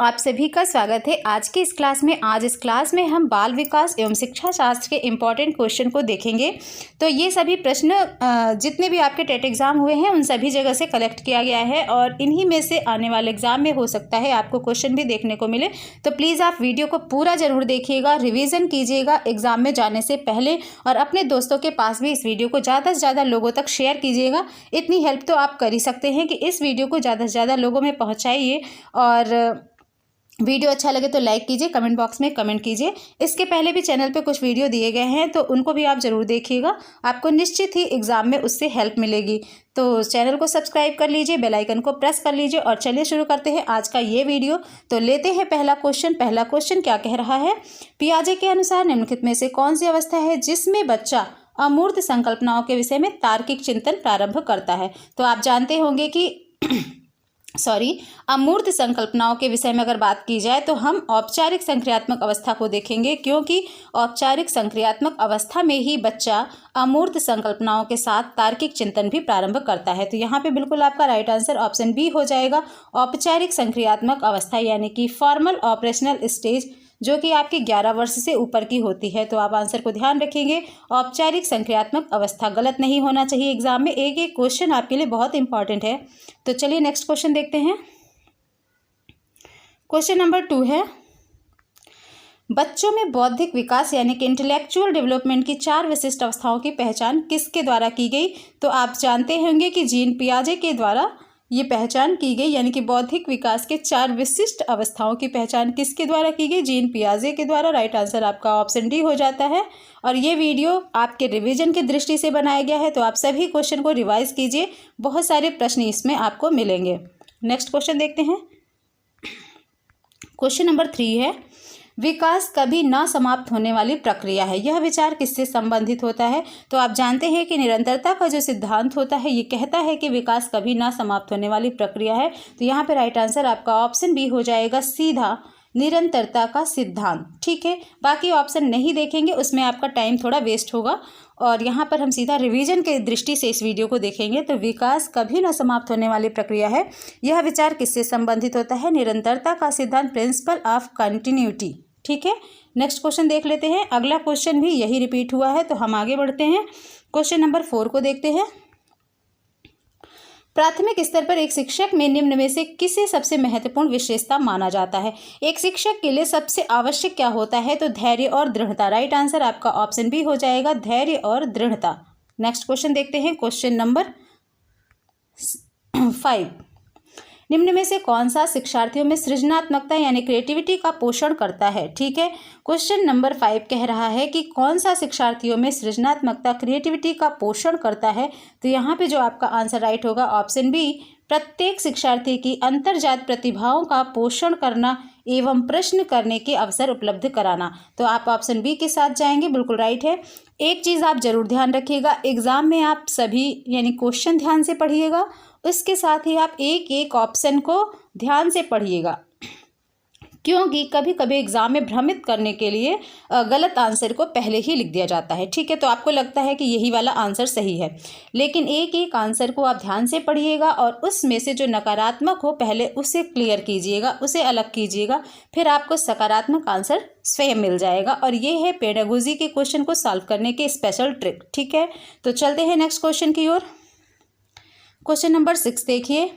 आप सभी का स्वागत है आज की इस क्लास में। आज इस क्लास में हम बाल विकास एवं शिक्षा शास्त्र के इम्पॉर्टेंट क्वेश्चन को देखेंगे। तो ये सभी प्रश्न जितने भी आपके टेट एग्ज़ाम हुए हैं उन सभी जगह से कलेक्ट किया गया है और इन्हीं में से आने वाले एग्ज़ाम में हो सकता है आपको क्वेश्चन भी देखने को मिले। तो प्लीज़ आप वीडियो को पूरा ज़रूर देखिएगा, रिविज़न कीजिएगा एग्ज़ाम में जाने से पहले और अपने दोस्तों के पास भी इस वीडियो को ज़्यादा से ज़्यादा लोगों तक शेयर कीजिएगा। इतनी हेल्प तो आप कर ही सकते हैं कि इस वीडियो को ज़्यादा से ज़्यादा लोगों में पहुँचाइए और वीडियो अच्छा लगे तो लाइक कीजिए, कमेंट बॉक्स में कमेंट कीजिए। इसके पहले भी चैनल पे कुछ वीडियो दिए गए हैं तो उनको भी आप ज़रूर देखिएगा, आपको निश्चित ही एग्ज़ाम में उससे हेल्प मिलेगी। तो चैनल को सब्सक्राइब कर लीजिए, बेल आइकन को प्रेस कर लीजिए और चलिए शुरू करते हैं आज का ये वीडियो। तो लेते हैं पहला क्वेश्चन क्या कह रहा है। पियाजे के अनुसार निम्नलिखित में से कौन सी अवस्था है जिसमें बच्चा अमूर्त संकल्पनाओं के विषय में तार्किक चिंतन प्रारंभ करता है। तो आप जानते होंगे कि अमूर्त संकल्पनाओं के विषय में अगर बात की जाए तो हम औपचारिक संक्रियात्मक अवस्था को देखेंगे, क्योंकि औपचारिक संक्रियात्मक अवस्था में ही बच्चा अमूर्त संकल्पनाओं के साथ तार्किक चिंतन भी प्रारंभ करता है। तो यहाँ पे बिल्कुल आपका राइट आंसर ऑप्शन बी हो जाएगा, औपचारिक संक्रियात्मक अवस्था यानी कि फॉर्मल ऑपरेशनल स्टेज, जो कि आपकी 11 वर्ष से ऊपर की होती है। तो आप आंसर को ध्यान रखेंगे, औपचारिक संक्रियात्मक अवस्था। गलत नहीं होना चाहिए एग्जाम में, एक एक क्वेश्चन आपके लिए बहुत इंपॉर्टेंट है। तो चलिए नेक्स्ट क्वेश्चन देखते हैं। क्वेश्चन नंबर 2 है, बच्चों में बौद्धिक विकास यानी कि इंटेलेक्चुअल डेवलपमेंट की 4 विशिष्ट अवस्थाओं की पहचान किसके द्वारा की गई। तो आप जानते होंगे कि जीन पियाजे के द्वारा ये पहचान की गई, यानी कि बौद्धिक विकास के 4 विशिष्ट अवस्थाओं की पहचान किसके द्वारा की गई, जीन पियाजे के द्वारा। राइट आंसर आपका ऑप्शन डी हो जाता है। और ये वीडियो आपके रिवीजन की दृष्टि से बनाया गया है, तो आप सभी क्वेश्चन को रिवाइज कीजिए, बहुत सारे प्रश्न इसमें आपको मिलेंगे। नेक्स्ट क्वेश्चन देखते हैं। क्वेश्चन नंबर 3 है, विकास कभी ना समाप्त होने वाली प्रक्रिया है, यह विचार किससे संबंधित होता है। तो आप जानते हैं कि निरंतरता का जो सिद्धांत होता है ये कहता है कि विकास कभी ना समाप्त होने वाली प्रक्रिया है। तो यहाँ पे राइट आंसर आपका ऑप्शन बी हो जाएगा, सीधा निरंतरता का सिद्धांत। ठीक है, बाकी ऑप्शन नहीं देखेंगे, उसमें आपका टाइम थोड़ा वेस्ट होगा और यहाँ पर हम सीधा रिवीजन के दृष्टि से इस वीडियो को देखेंगे। तो विकास कभी ना समाप्त होने वाली प्रक्रिया है, यह विचार किससे संबंधित होता है, निरंतरता का सिद्धांत, प्रिंसिपल ऑफ कंटिन्यूटी। ठीक है, नेक्स्ट क्वेश्चन देख लेते हैं। अगला क्वेश्चन भी यही रिपीट हुआ है, तो हम आगे बढ़ते हैं। क्वेश्चन नंबर 4 को देखते हैं। प्राथमिक स्तर पर एक शिक्षक में निम्न में से किसे सबसे महत्वपूर्ण विशेषता माना जाता है। एक शिक्षक के लिए सबसे आवश्यक क्या होता है, तो धैर्य और दृढ़ता। राइट आंसर आपका ऑप्शन बी हो जाएगा, धैर्य और दृढ़ता। नेक्स्ट क्वेश्चन देखते हैं। क्वेश्चन नंबर 5, निम्न में से कौन सा शिक्षार्थियों में सृजनात्मकता यानी क्रिएटिविटी का पोषण करता है। ठीक है, क्वेश्चन नंबर 5 कह रहा है कि कौन सा शिक्षार्थियों में सृजनात्मकता क्रिएटिविटी का पोषण करता है। तो यहाँ पे जो आपका आंसर राइट होगा ऑप्शन बी, प्रत्येक शिक्षार्थी की अंतर्जात प्रतिभाओं का पोषण करना एवं प्रश्न करने के अवसर उपलब्ध कराना। तो आप ऑप्शन बी के साथ जाएंगे, बिल्कुल राइट है। एक चीज़ आप जरूर ध्यान रखिएगा, एग्जाम में आप सभी यानी क्वेश्चन ध्यान से पढ़िएगा, उसके साथ ही आप एक एक ऑप्शन को ध्यान से पढ़िएगा, क्योंकि कभी कभी एग्जाम में भ्रमित करने के लिए गलत आंसर को पहले ही लिख दिया जाता है। ठीक है, तो आपको लगता है कि यही वाला आंसर सही है, लेकिन एक एक आंसर को आप ध्यान से पढ़िएगा और उसमें से जो नकारात्मक हो पहले उसे क्लियर कीजिएगा, उसे अलग कीजिएगा, फिर आपको सकारात्मक आंसर स्वयं मिल जाएगा। और ये है पेडागोजी के क्वेश्चन को सॉल्व करने के स्पेशल ट्रिक। ठीक है, तो चलते हैं नेक्स्ट क्वेश्चन की ओर। क्वेश्चन नंबर 6 देखिए,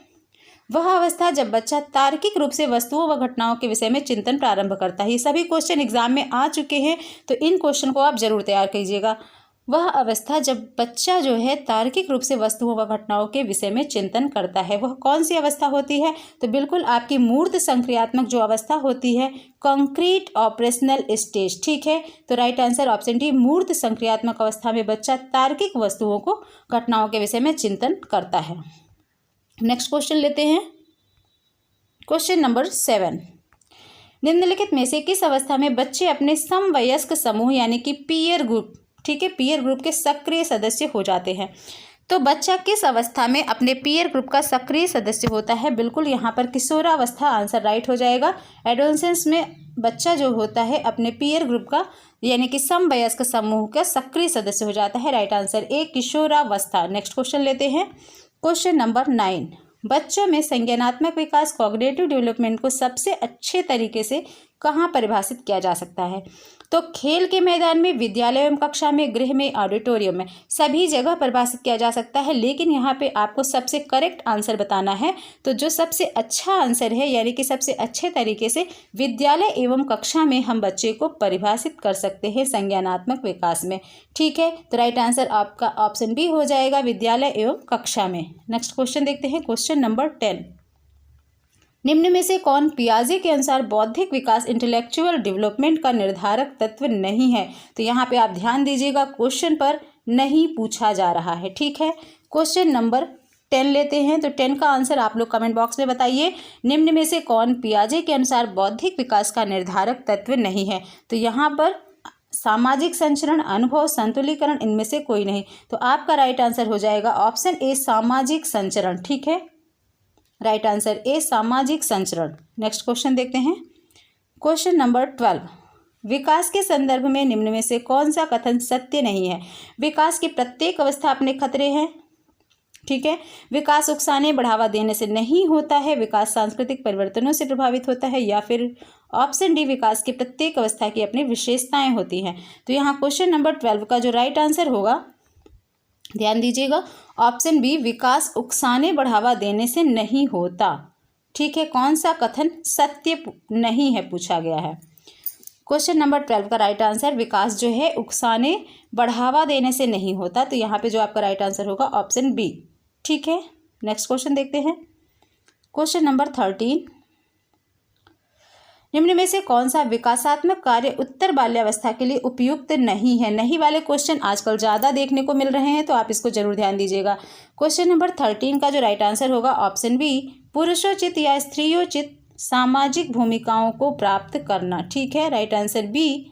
वह अवस्था जब बच्चा तार्किक रूप से वस्तुओं व घटनाओं के विषय में चिंतन प्रारंभ करता है। ये सभी क्वेश्चन एग्जाम में आ चुके हैं, तो इन क्वेश्चन को आप जरूर तैयार कीजिएगा। वह अवस्था जब बच्चा जो है तार्किक रूप से वस्तुओं व घटनाओं के विषय में चिंतन करता है, वह कौन सी अवस्था होती है। तो बिल्कुल आपकी मूर्त संक्रियात्मक जो अवस्था होती है, कॉन्क्रीट ऑपरेशनल स्टेज। ठीक है, तो राइट आंसर ऑप्शन डी, मूर्त संक्रियात्मक अवस्था में बच्चा तार्किक वस्तुओं को घटनाओं के विषय में चिंतन करता है। नेक्स्ट क्वेश्चन लेते हैं। क्वेश्चन नंबर 7, निम्नलिखित में से किस अवस्था में बच्चे अपने समवयस्क समूह यानी कि पीयर ग्रुप, ठीक है, पीयर ग्रुप के सक्रिय सदस्य हो जाते हैं। तो बच्चा किस अवस्था में अपने पीयर ग्रुप का सक्रिय सदस्य होता है, बिल्कुल यहाँ पर किशोरावस्था आंसर राइट हो जाएगा। एडोलसेंस में बच्चा जो होता है अपने पीयर ग्रुप का यानी कि समवयस्क समूह का सक्रिय सदस्य हो जाता है। राइट आंसर ए, किशोरावस्था। नेक्स्ट क्वेश्चन लेते हैं। क्वेश्चन नंबर 9, बच्चों में संज्ञानात्मक विकास कॉग्निटिव डेवलपमेंट को सबसे अच्छे तरीके से कहाँ परिभाषित किया जा सकता है? तो खेल के मैदान में, विद्यालय एवं कक्षा में, गृह में, ऑडिटोरियम में, सभी जगह परिभाषित किया जा सकता है। लेकिन यहाँ पे आपको सबसे करेक्ट आंसर बताना है। तो जो सबसे अच्छा आंसर है यानी कि सबसे अच्छे तरीके से विद्यालय एवं कक्षा में हम बच्चे को परिभाषित कर सकते हैं संज्ञानात्मक विकास में। ठीक है, तो राइट आंसर आपका ऑप्शन बी हो जाएगा, विद्यालय एवं कक्षा में। नेक्स्ट क्वेश्चन देखते हैं, क्वेश्चन नंबर 10। निम्न में से कौन पियाजे के अनुसार बौद्धिक विकास इंटेलेक्चुअल डेवलपमेंट का निर्धारक तत्व नहीं है? तो यहाँ पे आप ध्यान दीजिएगा, क्वेश्चन पर नहीं पूछा जा रहा है। ठीक है, क्वेश्चन नंबर 10 लेते हैं। तो 10 का आंसर आप लोग कमेंट बॉक्स में बताइए। निम्न में से कौन पियाजे के अनुसार बौद्धिक विकास का निर्धारक तत्व नहीं है? तो यहाँ पर सामाजिक संचरण, अनुभव, संतुलीकरण, इनमें से कोई नहीं। तो आपका राइट आंसर हो जाएगा ऑप्शन ए, सामाजिक संचरण। ठीक है, राइट आंसर ए, सामाजिक संचरण। नेक्स्ट क्वेश्चन देखते हैं, क्वेश्चन नंबर 12। विकास के संदर्भ में निम्न में से कौन सा कथन सत्य नहीं है? विकास की प्रत्येक अवस्था अपने खतरे हैं। ठीक है, विकास उकसाने बढ़ावा देने से नहीं होता है, विकास सांस्कृतिक परिवर्तनों से प्रभावित होता है, या फिर ऑप्शन डी, विकास की प्रत्येक अवस्था की अपनी विशेषताएं होती हैं। तो यहाँ क्वेश्चन नंबर 12 का जो राइट आंसर होगा, ध्यान दीजिएगा, ऑप्शन बी, विकास उकसाने बढ़ावा देने से नहीं होता। ठीक है, कौन सा कथन सत्य नहीं है पूछा गया है। क्वेश्चन नंबर 12 का राइट आंसर, विकास जो है उकसाने बढ़ावा देने से नहीं होता। तो यहाँ पे जो आपका राइट आंसर होगा ऑप्शन बी। ठीक है, नेक्स्ट क्वेश्चन देखते हैं, क्वेश्चन नंबर 13। निम्न में से कौन सा विकासात्मक कार्य उत्तर बाल्यावस्था के लिए उपयुक्त नहीं है? नहीं वाले क्वेश्चन आजकल ज़्यादा देखने को मिल रहे हैं, तो आप इसको जरूर ध्यान दीजिएगा। क्वेश्चन नंबर 13 का जो राइट आंसर होगा ऑप्शन बी, पुरुषोचित या स्त्रियोचित सामाजिक भूमिकाओं को प्राप्त करना। ठीक है, राइट आंसर बी,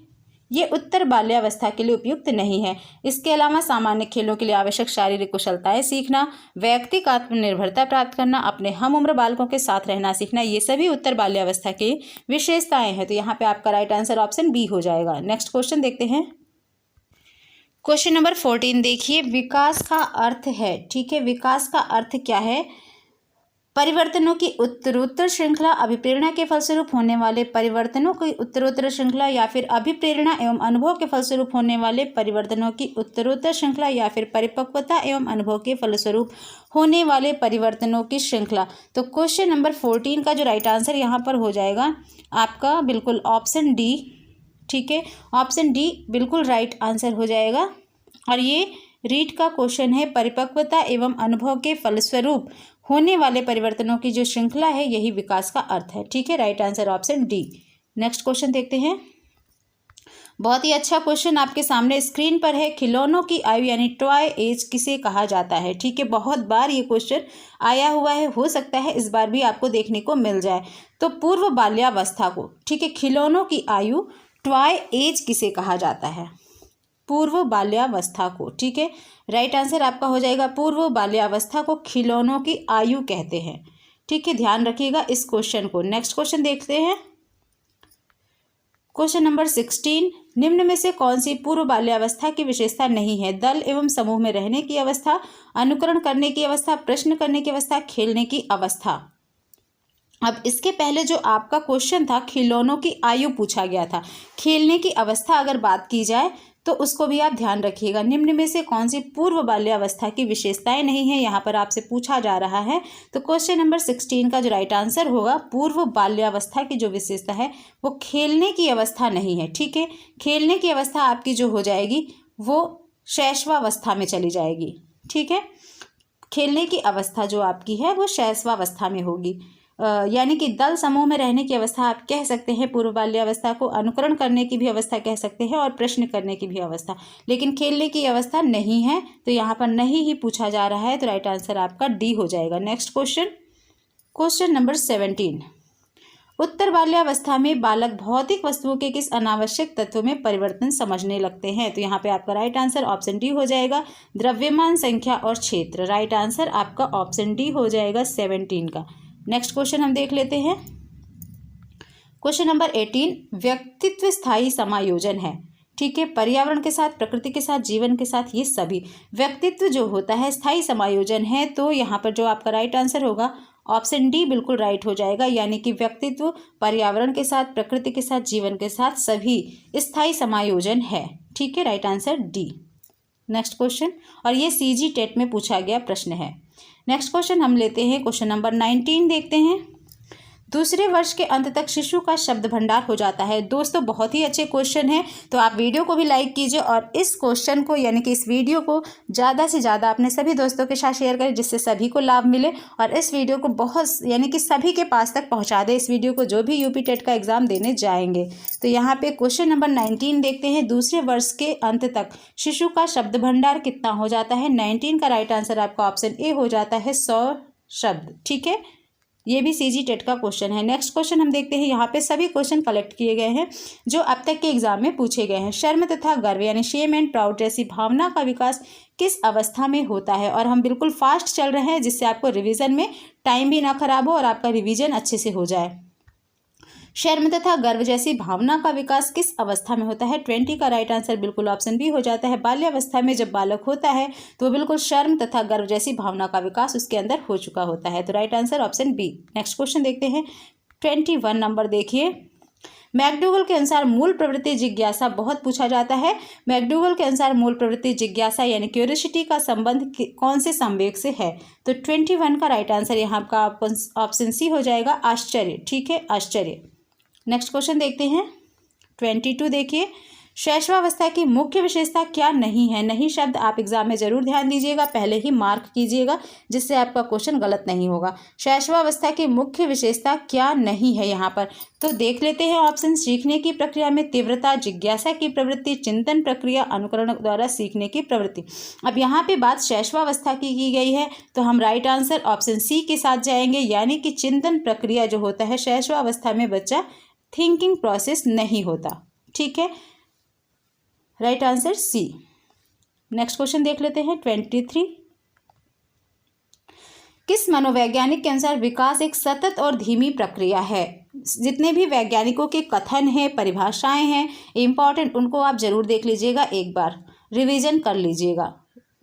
ये उत्तर बाल्यावस्था के लिए उपयुक्त नहीं है। इसके अलावा सामान्य खेलों के लिए आवश्यक शारीरिक कुशलताएं सीखना, व्यक्तिगत आत्मनिर्भरता प्राप्त करना, अपने हम उम्र बालकों के साथ रहना सीखना, ये सभी उत्तर बाल्यावस्था की विशेषताएं हैं। तो यहाँ पे आपका राइट आंसर ऑप्शन बी हो जाएगा। नेक्स्ट क्वेश्चन देखते हैं, क्वेश्चन नंबर 14 देखिए, विकास का अर्थ है। ठीक है, विकास का अर्थ क्या है? परिवर्तनों की उत्तरोत्तर श्रृंखला, अभिप्रेरणा के फलस्वरूप होने वाले परिवर्तनों की उत्तरोत्तर श्रृंखला, या फिर अभिप्रेरणा एवं अनुभव के फलस्वरूप होने वाले परिवर्तनों की उत्तरोत्तर श्रृंखला, या फिर परिपक्वता एवं अनुभव के फलस्वरूप होने वाले परिवर्तनों की श्रृंखला। तो क्वेश्चन नंबर 14 का जो राइट आंसर यहाँ पर हो जाएगा आपका बिल्कुल ऑप्शन डी। ठीक है, ऑप्शन डी बिल्कुल राइट आंसर हो जाएगा। और ये रीट का क्वेश्चन है, परिपक्वता एवं अनुभव के फलस्वरूप होने वाले परिवर्तनों की जो श्रृंखला है, यही विकास का अर्थ है। ठीक है, right answer option D. Next question देखते हैं, बहुत ही अच्छा क्वेश्चन आपके सामने स्क्रीन पर है। खिलौनों की आयु यानी टॉय एज किसे कहा जाता है? ठीक है, बहुत बार ये क्वेश्चन आया हुआ है, हो सकता है इस बार भी आपको देखने को मिल जाए। तो पूर्व बाल्यावस्था को, ठीक है, खिलौनों की आयु टॉय एज किसे कहा जाता है? पूर्व बाल्यावस्था को। ठीक है, राइट आंसर आपका हो जाएगा पूर्व बाल्यावस्था को खिलौनों की आयु कहते हैं। ठीक है, ध्यान रखिएगा इस क्वेश्चन को। नेक्स्ट क्वेश्चन देखते हैं, क्वेश्चन नंबर 16। निम्न में से कौन सी पूर्व बाल्यावस्था की विशेषता नहीं है? दल एवं समूह में रहने की अवस्था, अनुकरण करने की अवस्था, प्रश्न करने की अवस्था, खेलने की अवस्था। अब इसके पहले जो आपका क्वेश्चन था, खिलौनों की आयु पूछा गया था। खेलने की अवस्था अगर बात की जाए तो उसको भी आप ध्यान रखिएगा। निम्न में से कौन सी पूर्व बाल्यावस्था की विशेषताएं नहीं है, यहाँ पर आपसे पूछा जा रहा है। तो क्वेश्चन नंबर 16 का जो राइट आंसर होगा, पूर्व बाल्यावस्था की जो विशेषता है वो खेलने की अवस्था नहीं है। ठीक है, खेलने की अवस्था आपकी जो हो जाएगी वो शैशवावस्था में चली जाएगी। ठीक है, खेलने की अवस्था जो आपकी है वो शैशवावस्था में होगी। यानी कि दल समूह में रहने की अवस्था आप कह सकते हैं पूर्व बाल्यावस्था को, अनुकरण करने की भी अवस्था कह सकते हैं और प्रश्न करने की भी अवस्था, लेकिन खेलने की अवस्था नहीं है। तो यहाँ पर नहीं ही पूछा जा रहा है, तो राइट आंसर आपका डी हो जाएगा। Next question, question number 17। उत्तर बाल्यावस्था में बालक भौतिक वस्तुओं के किस अनावश्यक तत्वों में परिवर्तन समझने लगते हैं? तो यहाँ पे आपका राइट आंसर ऑप्शन डी हो जाएगा, द्रव्यमान, संख्या और क्षेत्र। राइट आंसर आपका ऑप्शन डी हो जाएगा 17 का। नेक्स्ट क्वेश्चन हम देख लेते हैं, क्वेश्चन नंबर 18। व्यक्तित्व स्थायी समायोजन है, ठीक है, पर्यावरण के साथ, प्रकृति के साथ, जीवन के साथ, ये सभी। व्यक्तित्व जो होता है स्थायी समायोजन है, तो यहाँ पर जो आपका राइट आंसर होगा ऑप्शन डी बिल्कुल राइट हो जाएगा, यानी कि व्यक्तित्व पर्यावरण के साथ, प्रकृति के साथ, जीवन के साथ सभी स्थायी समायोजन है। ठीक है, right answer D. Next question, और ये सीजी टेट में पूछा गया प्रश्न है। नेक्स्ट क्वेश्चन हम लेते हैं, क्वेश्चन नंबर 19 देखते हैं। दूसरे वर्ष के अंत तक शिशु का शब्द भंडार हो जाता है। दोस्तों बहुत ही अच्छे क्वेश्चन है, तो आप वीडियो को भी लाइक कीजिए और इस क्वेश्चन को यानी कि इस वीडियो को ज़्यादा से ज़्यादा अपने सभी दोस्तों के साथ शेयर करें, जिससे सभी को लाभ मिले और इस वीडियो को बहुत यानी कि सभी के पास तक पहुँचा दें, इस वीडियो को जो भी यूपी टेट का एग्जाम देने जाएंगे। तो यहाँ पे क्वेश्चन नंबर 19 देखते हैं। दूसरे वर्ष के अंत तक शिशु का शब्द भंडार कितना हो जाता है? 19 का राइट आंसर आपका ऑप्शन ए हो जाता है 100 शब्द। ठीक है, ये भी सीजी टेट का क्वेश्चन है। नेक्स्ट क्वेश्चन हम देखते हैं, यहाँ पे सभी क्वेश्चन कलेक्ट किए गए हैं जो अब तक के एग्जाम में पूछे गए हैं। शर्म तथा गर्व यानी शेम एंड प्राउड जैसी भावना का विकास किस अवस्था में होता है? और हम बिल्कुल फास्ट चल रहे हैं, जिससे आपको रिवीजन में टाइम भी ना खराब हो और आपका रिवीजन अच्छे से हो जाए। शर्म तथा गर्व जैसी भावना का विकास किस अवस्था में होता है? 20 का राइट आंसर बिल्कुल ऑप्शन बी हो जाता है। बाल्यावस्था में जब बालक होता है तो बिल्कुल शर्म तथा गर्व जैसी भावना का विकास उसके अंदर हो चुका होता है। तो right answer option B. Next question देखते हैं, 21 नंबर देखिए। मैकडूगल के अनुसार मूल प्रवृत्ति जिज्ञासा बहुत पूछा जाता है। मैकडूगल के अनुसार मूल प्रवृत्ति जिज्ञासा यानी क्यूरियोसिटी का संबंध कौन से संवेग से है? तो 21 का राइट आंसर यहाँ आपका ऑप्शन सी हो जाएगा, आश्चर्य। ठीक है, आश्चर्य। नेक्स्ट क्वेश्चन देखते हैं, 22 देखिए। शैशवावस्था की मुख्य विशेषता क्या नहीं है? नहीं शब्द आप एग्जाम में जरूर ध्यान दीजिएगा, पहले ही मार्क कीजिएगा, जिससे आपका क्वेश्चन गलत नहीं होगा। शैशवावस्था की मुख्य विशेषता क्या नहीं है यहाँ पर? तो देख लेते हैं ऑप्शन। सीखने की प्रक्रिया में तीव्रता, जिज्ञासा की प्रवृत्ति, चिंतन प्रक्रिया, अनुकरण द्वारा सीखने की प्रवृत्ति। अब यहाँ पे बात शैशवावस्था की गई है, तो हम राइट आंसर ऑप्शन सी के साथ जाएंगे, यानी कि चिंतन प्रक्रिया जो होता है शैशवावस्था में बच्चा थिंकिंग प्रोसेस नहीं होता। ठीक है, right answer C. Next question देख लेते हैं, 23। किस मनोवैज्ञानिक के अनुसार विकास एक सतत और धीमी प्रक्रिया है? जितने भी वैज्ञानिकों के कथन हैं, परिभाषाएं हैं इंपॉर्टेंट, उनको आप जरूर देख लीजिएगा, एक बार रिवीजन कर लीजिएगा।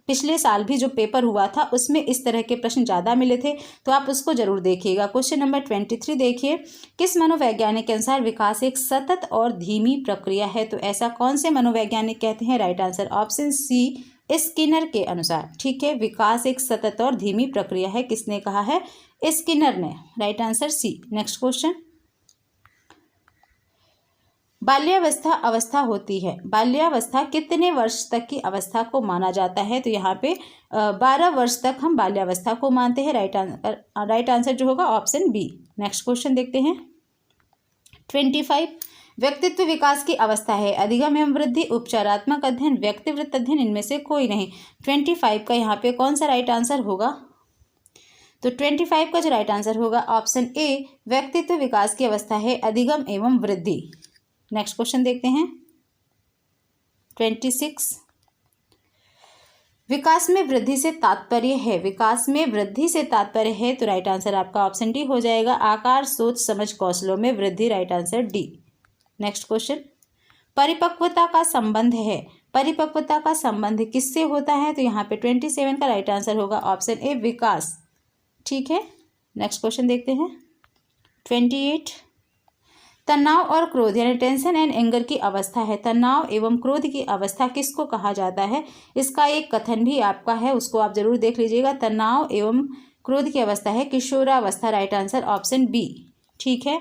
पिछले साल भी जो पेपर हुआ था उसमें इस तरह के प्रश्न ज़्यादा मिले थे, तो आप उसको जरूर देखिएगा। क्वेश्चन नंबर 23 देखिए। किस मनोवैज्ञानिक के अनुसार विकास एक सतत और धीमी प्रक्रिया है? तो ऐसा कौन से मनोवैज्ञानिक कहते हैं? Right answer option C, Skinner के अनुसार। ठीक है, विकास एक सतत और धीमी प्रक्रिया है, किसने कहा है? स्किनर ने। Right answer C. Next question, बाल्यावस्था अवस्था होती है। बाल्यावस्था कितने वर्ष तक की अवस्था को माना जाता है? तो यहाँ पे 12 वर्ष तक हम बाल्यावस्था को मानते हैं। राइट आंसर जो होगा ऑप्शन बी। नेक्स्ट क्वेश्चन देखते हैं, 25। व्यक्तित्व विकास की अवस्था है अधिगम एवं वृद्धि, उपचारात्मक अध्ययन, व्यक्तिवृत्त अध्ययन, इनमें से कोई नहीं। 25 का यहाँ पे कौन सा राइट आंसर होगा? तो 25 का जो राइट आंसर होगा ऑप्शन ए, व्यक्तित्व विकास की अवस्था है अधिगम एवं वृद्धि। नेक्स्ट क्वेश्चन देखते हैं, 26। विकास में वृद्धि से तात्पर्य है। विकास में वृद्धि से तात्पर्य है, तो राइट आंसर आपका ऑप्शन डी हो जाएगा, आकार, सोच, समझ, कौशलों में वृद्धि। Right answer D. Next question, परिपक्वता का संबंध है। परिपक्वता का संबंध किससे होता है? तो यहाँ पे 27 का राइट आंसर होगा ऑप्शन ए, विकास। ठीक है, नेक्स्ट क्वेश्चन देखते हैं, 28। तनाव और क्रोध यानी टेंशन एंड एंगर की अवस्था है। तनाव एवं क्रोध की अवस्था किसको कहा जाता है? इसका एक कथन भी आपका है, उसको आप जरूर देख लीजिएगा। तनाव एवं क्रोध की अवस्था है किशोरावस्था। Right answer option B. ठीक है,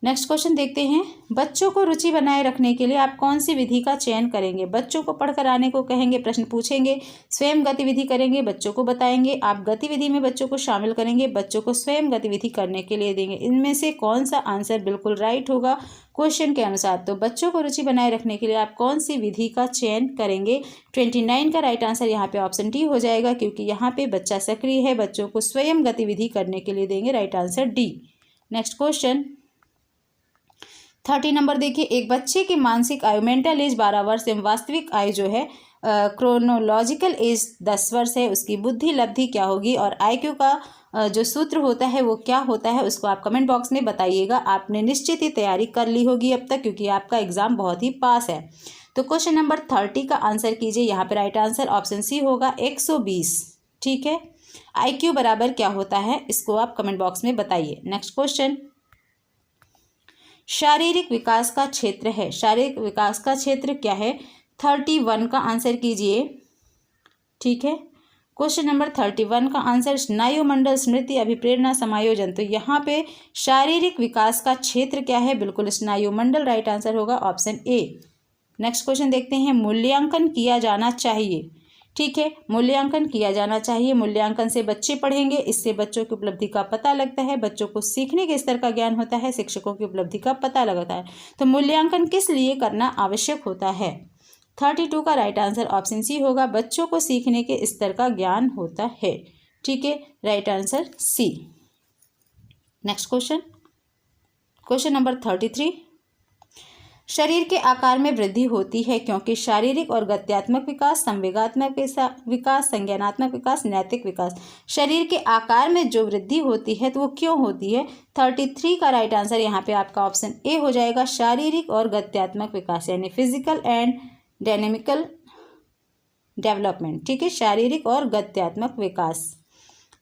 नेक्स्ट क्वेश्चन देखते हैं, बच्चों को रुचि बनाए रखने के लिए आप कौन सी विधि का चयन करेंगे? बच्चों को पढ़कर आने को कहेंगे, प्रश्न पूछेंगे, स्वयं गतिविधि करेंगे, बच्चों को बताएंगे, आप गतिविधि में बच्चों को शामिल करेंगे, बच्चों को स्वयं गतिविधि करने के लिए देंगे। इनमें से कौन सा आंसर बिल्कुल राइट होगा क्वेश्चन के अनुसार? तो बच्चों को रुचि बनाए रखने के लिए आप कौन सी विधि का चयन करेंगे? 29 का राइट आंसर यहाँ पे ऑप्शन डी हो जाएगा, क्योंकि यहाँ पे बच्चा सक्रिय है, बच्चों को स्वयं गतिविधि करने के लिए देंगे। Right answer D. Next question, 30 number देखिए। एक बच्चे की मानसिक आयु, मेंटल एज 12 वर्ष एवं वास्तविक आयु जो है क्रोनोलॉजिकल एज 10 वर्ष है उसकी बुद्धि लब्धि क्या होगी, और IQ का जो सूत्र होता है वो क्या होता है, उसको आप कमेंट बॉक्स में बताइएगा। आपने निश्चित ही तैयारी कर ली होगी अब तक, क्योंकि आपका एग्जाम बहुत ही पास है। तो क्वेश्चन नंबर 30 का आंसर कीजिए। यहाँ पे राइट आंसर ऑप्शन सी होगा 120। ठीक है, IQ बराबर क्या होता है इसको आप कमेंट बॉक्स में बताइए। नेक्स्ट क्वेश्चन, शारीरिक विकास का क्षेत्र है, शारीरिक विकास का क्षेत्र क्या है, 31 का आंसर कीजिए। ठीक है, क्वेश्चन नंबर 31 का आंसर स्नायुमंडल, स्मृति, अभिप्रेरणा, समायोजन। तो यहाँ पे शारीरिक विकास का क्षेत्र क्या है, बिल्कुल स्नायुमंडल राइट आंसर होगा ऑप्शन ए। नेक्स्ट क्वेश्चन देखते हैं, मूल्यांकन किया जाना चाहिए। ठीक है, मूल्यांकन किया जाना चाहिए। मूल्यांकन से बच्चे पढ़ेंगे, इससे बच्चों की उपलब्धि का पता लगता है, बच्चों को सीखने के स्तर का ज्ञान होता है, शिक्षकों की उपलब्धि का पता लगता है। तो मूल्यांकन किस लिए करना आवश्यक होता है, 32 का राइट आंसर ऑप्शन सी होगा, बच्चों को सीखने के स्तर का ज्ञान होता है। ठीक है, right answer C. Next question, question number 33, शरीर के आकार में वृद्धि होती है क्योंकि शारीरिक और गत्यात्मक विकास, संवेगात्मक विकास, संज्ञानात्मक विकास, नैतिक विकास। शरीर के आकार में जो वृद्धि होती है तो वो क्यों होती है, 33 का राइट आंसर यहाँ पे आपका ऑप्शन ए हो जाएगा, शारीरिक और गत्यात्मक विकास, यानी फिजिकल एंड डायनेमिकल डेवलपमेंट। ठीक है, शारीरिक और गत्यात्मक विकास।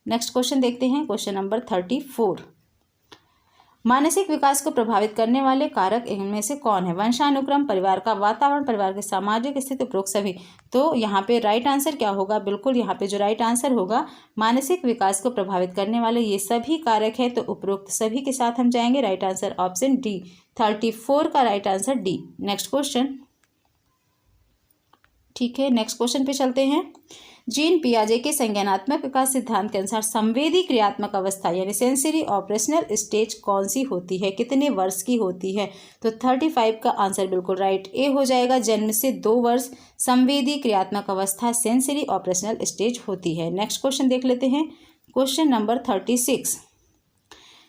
नेक्स्ट क्वेश्चन देखते हैं, क्वेश्चन नंबर 34, मानसिक विकास को प्रभावित करने वाले कारक इनमें से कौन है, वंशानुक्रम, परिवार का वातावरण, परिवार की सामाजिक स्थिति, उपरोक्त सभी। तो यहाँ पे राइट आंसर क्या होगा, बिल्कुल यहाँ पे जो राइट आंसर होगा, मानसिक विकास को प्रभावित करने वाले ये सभी कारक हैं, तो उपरोक्त सभी के साथ हम जाएंगे। राइट आंसर ऑप्शन डी, 34 का right answer D. Next question, ठीक है, नेक्स्ट क्वेश्चन पे चलते हैं। जीन पियाजे के संज्ञानात्मक विकास सिद्धांत के अनुसार संवेदी क्रियात्मक अवस्था यानी सेंसरी ऑपरेशनल स्टेज कौन सी होती है, कितने वर्ष की होती है, तो 35 का आंसर बिल्कुल राइट ए हो जाएगा, जन्म से 2 वर्ष संवेदी क्रियात्मक अवस्था सेंसरी ऑपरेशनल स्टेज होती है। नेक्स्ट क्वेश्चन देख लेते हैं, क्वेश्चन नंबर 36,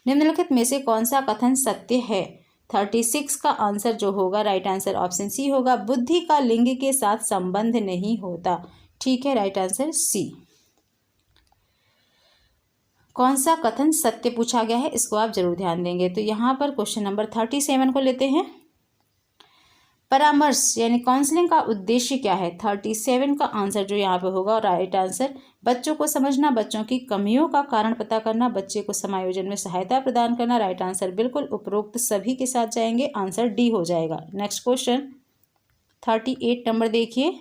निम्नलिखित में से कौन सा कथन सत्य है, 36 का आंसर जो होगा राइट आंसर ऑप्शन सी होगा, बुद्धि का लिंग के साथ संबंध नहीं होता। ठीक है, राइट आंसर सी। कौन सा कथन सत्य पूछा गया है इसको आप जरूर ध्यान देंगे। तो यहाँ पर क्वेश्चन नंबर 37 को लेते हैं, परामर्श यानी काउंसलिंग का उद्देश्य क्या है, 37 का आंसर जो यहाँ पे होगा राइट आंसर, बच्चों को समझना, बच्चों की कमियों का कारण पता करना, बच्चे को समायोजन में सहायता प्रदान करना। राइट आंसर बिल्कुल उपरोक्त सभी के साथ जाएंगे, आंसर डी हो जाएगा। नेक्स्ट क्वेश्चन 38 नंबर देखिए,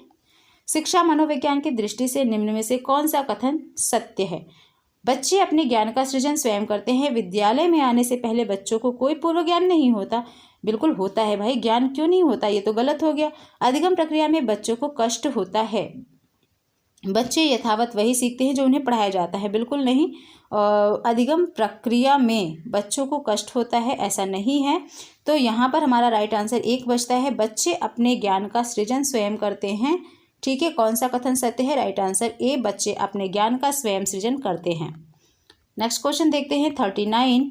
शिक्षा मनोविज्ञान की दृष्टि से निम्न में से कौन सा कथन सत्य है, बच्चे अपने ज्ञान का सृजन स्वयं करते हैं, विद्यालय में आने से पहले बच्चों को कोई पूर्व ज्ञान नहीं होता। बिल्कुल होता है भाई, ज्ञान क्यों नहीं होता, ये तो गलत हो गया। अधिगम प्रक्रिया में बच्चों को कष्ट होता है, बच्चे यथावत वही सीखते हैं जो उन्हें पढ़ाया जाता है, बिल्कुल नहीं। अधिगम प्रक्रिया में बच्चों को कष्ट होता है ऐसा नहीं है। तो यहाँ पर हमारा राइट आंसर एक बचता है, बच्चे अपने ज्ञान का सृजन स्वयं करते हैं। ठीक है, कौन सा कथन सत्य है, राइट आंसर ए, बच्चे अपने ज्ञान का स्वयं सृजन करते हैं। नेक्स्ट क्वेश्चन देखते हैं 39,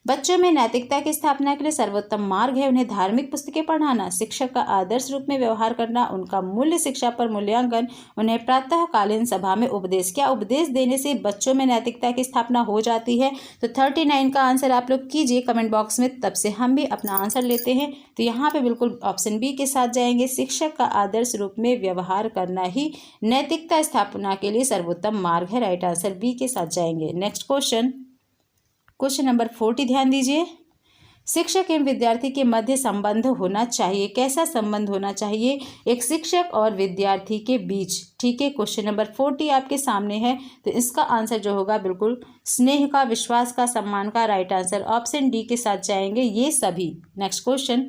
बच्चों में नैतिकता की स्थापना के लिए सर्वोत्तम मार्ग है उन्हें धार्मिक पुस्तकें पढ़ाना, शिक्षक का आदर्श रूप में व्यवहार करना, उनका मूल्य शिक्षा पर मूल्यांकन, उन्हें प्रातःकालीन सभा में उपदेश। क्या उपदेश देने से बच्चों में नैतिकता की स्थापना हो जाती है, तो 39 का आंसर आप लोग कीजिए कमेंट बॉक्स में, तब से हम भी अपना आंसर लेते हैं। तो यहाँ पे बिल्कुल ऑप्शन बी के साथ जाएंगे, शिक्षक का आदर्श रूप में व्यवहार करना ही नैतिकता स्थापना के लिए सर्वोत्तम मार्ग है। राइट आंसर बी के साथ जाएंगे। नेक्स्ट क्वेश्चन, क्वेश्चन नंबर 40 ध्यान दीजिए, शिक्षक एवं विद्यार्थी के मध्य संबंध होना चाहिए, कैसा संबंध होना चाहिए, एक शिक्षक और विद्यार्थी के बीच। ठीक है, क्वेश्चन नंबर 40 आपके सामने है, तो इसका आंसर जो होगा बिल्कुल स्नेह का, विश्वास का, सम्मान का। राइट आंसर ऑप्शन डी के साथ जाएंगे ये सभी। नेक्स्ट क्वेश्चन,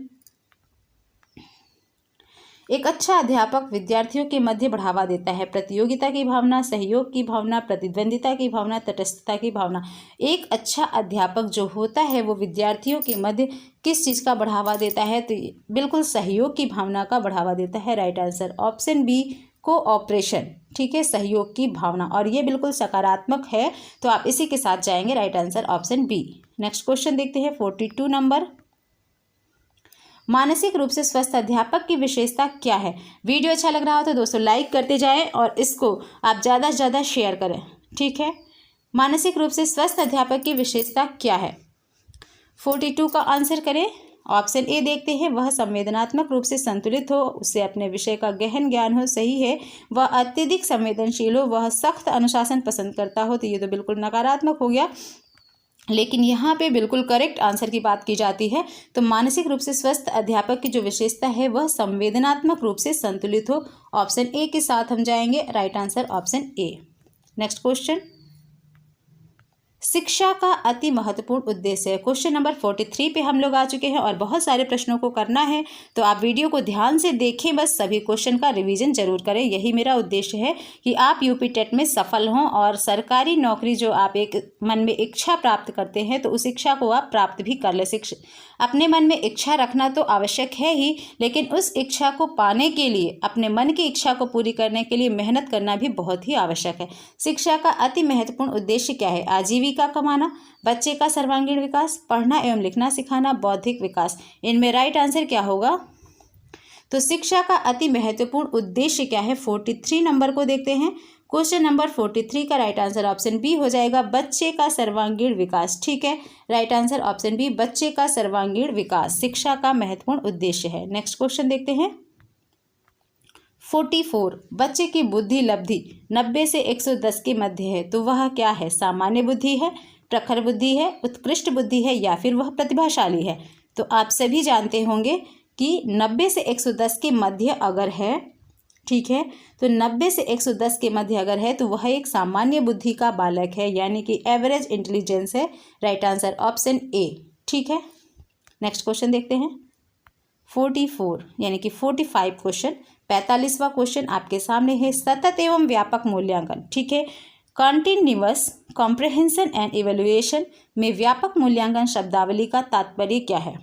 एक अच्छा अध्यापक विद्यार्थियों के मध्य बढ़ावा देता है प्रतियोगिता की भावना, सहयोग की भावना, प्रतिद्वंदिता की भावना, तटस्थता की भावना। एक अच्छा अध्यापक जो होता है वो विद्यार्थियों के मध्य किस चीज़ का बढ़ावा देता है, तो बिल्कुल सहयोग की भावना का बढ़ावा देता है। Right answer option B, cooperation. ठीक है, सहयोग की भावना, और ये बिल्कुल सकारात्मक है, तो आप इसी के साथ जाएंगे। Right answer option B. Next question देखते हैं 42 नंबर, मानसिक रूप से स्वस्थ अध्यापक की विशेषता क्या है। वीडियो अच्छा लग रहा हो तो दोस्तों लाइक करते जाएं और इसको आप ज़्यादा से ज़्यादा शेयर करें, ठीक है। मानसिक रूप से स्वस्थ अध्यापक की विशेषता क्या है। 42 का आंसर करें। ऑप्शन ए देखते हैं, वह संवेदनात्मक रूप से संतुलित हो, उसे अपने विषय का गहन ज्ञान हो। सही है। वह अत्यधिक संवेदनशील हो, वह सख्त अनुशासन पसंद करता हो। तो ये तो बिल्कुल नकारात्मक हो गया, लेकिन यहाँ पे बिल्कुल करेक्ट आंसर की बात की जाती है। तो मानसिक रूप से स्वस्थ अध्यापक की जो विशेषता है वह संवेदनात्मक रूप से संतुलित हो। ऑप्शन ए के साथ हम जाएंगे। Right answer option A. Next question, शिक्षा का अति महत्वपूर्ण उद्देश्य है। क्वेश्चन नंबर 43 पे हम लोग आ चुके हैं और बहुत सारे प्रश्नों को करना है, तो आप वीडियो को ध्यान से देखें, बस सभी क्वेश्चन का रिवीजन जरूर करें। यही मेरा उद्देश्य है कि आप यूपी टेट में सफल हों और सरकारी नौकरी जो आप एक मन में इच्छा प्राप्त करते हैं तो उस इच्छा को आप प्राप्त भी कर लें। अपने मन में इच्छा रखना तो आवश्यक है ही, लेकिन उस इच्छा को पाने के लिए, अपने मन की इच्छा को पूरी करने के लिए मेहनत करना भी बहुत ही आवश्यक है। शिक्षा का अति महत्वपूर्ण उद्देश्य क्या है। आजीविका कमाना, बच्चे का सर्वांगीण विकास, पढ़ना एवं लिखना सिखाना, बौद्धिक विकास। इनमें राइट आंसर क्या होगा। तो शिक्षा का अति महत्वपूर्ण उद्देश्य क्या है, 43 नंबर को देखते हैं। क्वेश्चन नंबर 43 का राइट आंसर ऑप्शन बी हो जाएगा, बच्चे का सर्वांगीण विकास। ठीक है, राइट आंसर ऑप्शन बी, बच्चे का सर्वांगीण विकास शिक्षा का महत्वपूर्ण उद्देश्य है। नेक्स्ट क्वेश्चन देखते हैं। 44, बच्चे की बुद्धि लब्धि 90 से 110 के मध्य है, तो वह क्या है। सामान्य बुद्धि है, प्रखर बुद्धि है, उत्कृष्ट बुद्धि है, या फिर वह प्रतिभाशाली है। तो आप सभी जानते होंगे कि 90 से 110 के मध्य अगर है, ठीक है, तो 90 से 110 के मध्य अगर है तो वह एक सामान्य बुद्धि का बालक है, यानी कि एवरेज इंटेलिजेंस है। Right answer option A. ठीक है, नेक्स्ट क्वेश्चन देखते हैं। 44 यानी कि 45 क्वेश्चन, 45वां क्वेश्चन आपके सामने है। सतत एवं व्यापक मूल्यांकन, ठीक है, कॉन्टिन्यूअस कॉम्प्रहेंशन एंड इवेल्युएशन में व्यापक मूल्यांकन शब्दावली का तात्पर्य क्या है।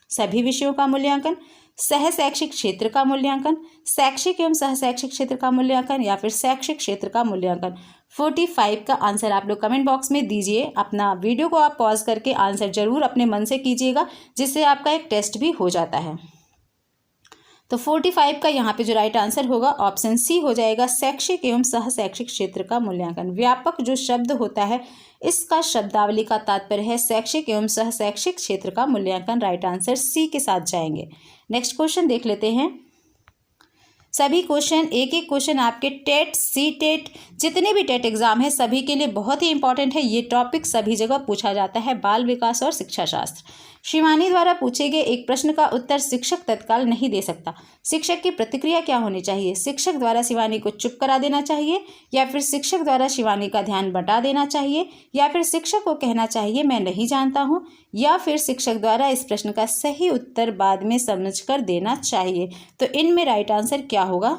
सभी विषयों का मूल्यांकन, सह शैक्षिक क्षेत्र का मूल्यांकन, शैक्षिक एवं सह शैक्षिक क्षेत्र का मूल्यांकन, या फिर शैक्षिक क्षेत्र का मूल्यांकन। 45 का आंसर आप लोग कमेंट बॉक्स में दीजिए। अपना वीडियो को आप पॉज करके आंसर जरूर अपने मन से कीजिएगा, जिससे आपका एक टेस्ट भी हो जाता है। तो 45 का यहाँ पे जो राइट आंसर होगा ऑप्शन सी हो जाएगा, शैक्षिक एवं सह शैक्षिक क्षेत्र का मूल्यांकन। व्यापक जो शब्द होता है इसका शब्दावली का तात्पर्य है शैक्षिक एवं सह शैक्षिक क्षेत्र का मूल्यांकन। राइट आंसर सी के साथ जाएंगे। नेक्स्ट क्वेश्चन देख लेते हैं। सभी क्वेश्चन, एक एक क्वेश्चन आपके टेट, सी टेट, जितने भी टेट एग्जाम है सभी के लिए बहुत ही इंपॉर्टेंट है। ये टॉपिक सभी जगह पूछा जाता है, बाल विकास और शिक्षा शास्त्र। शिवानी द्वारा पूछे गए एक प्रश्न का उत्तर शिक्षक तत्काल नहीं दे सकता, शिक्षक की प्रतिक्रिया क्या होनी चाहिए। शिक्षक द्वारा शिवानी को चुप करा देना चाहिए, या फिर शिक्षक द्वारा शिवानी का ध्यान बटा देना चाहिए, या फिर शिक्षक को कहना चाहिए मैं नहीं जानता हूँ, या फिर शिक्षक द्वारा इस प्रश्न का सही उत्तर बाद में समझकर देना चाहिए। तो इनमें राइट आंसर क्या होगा।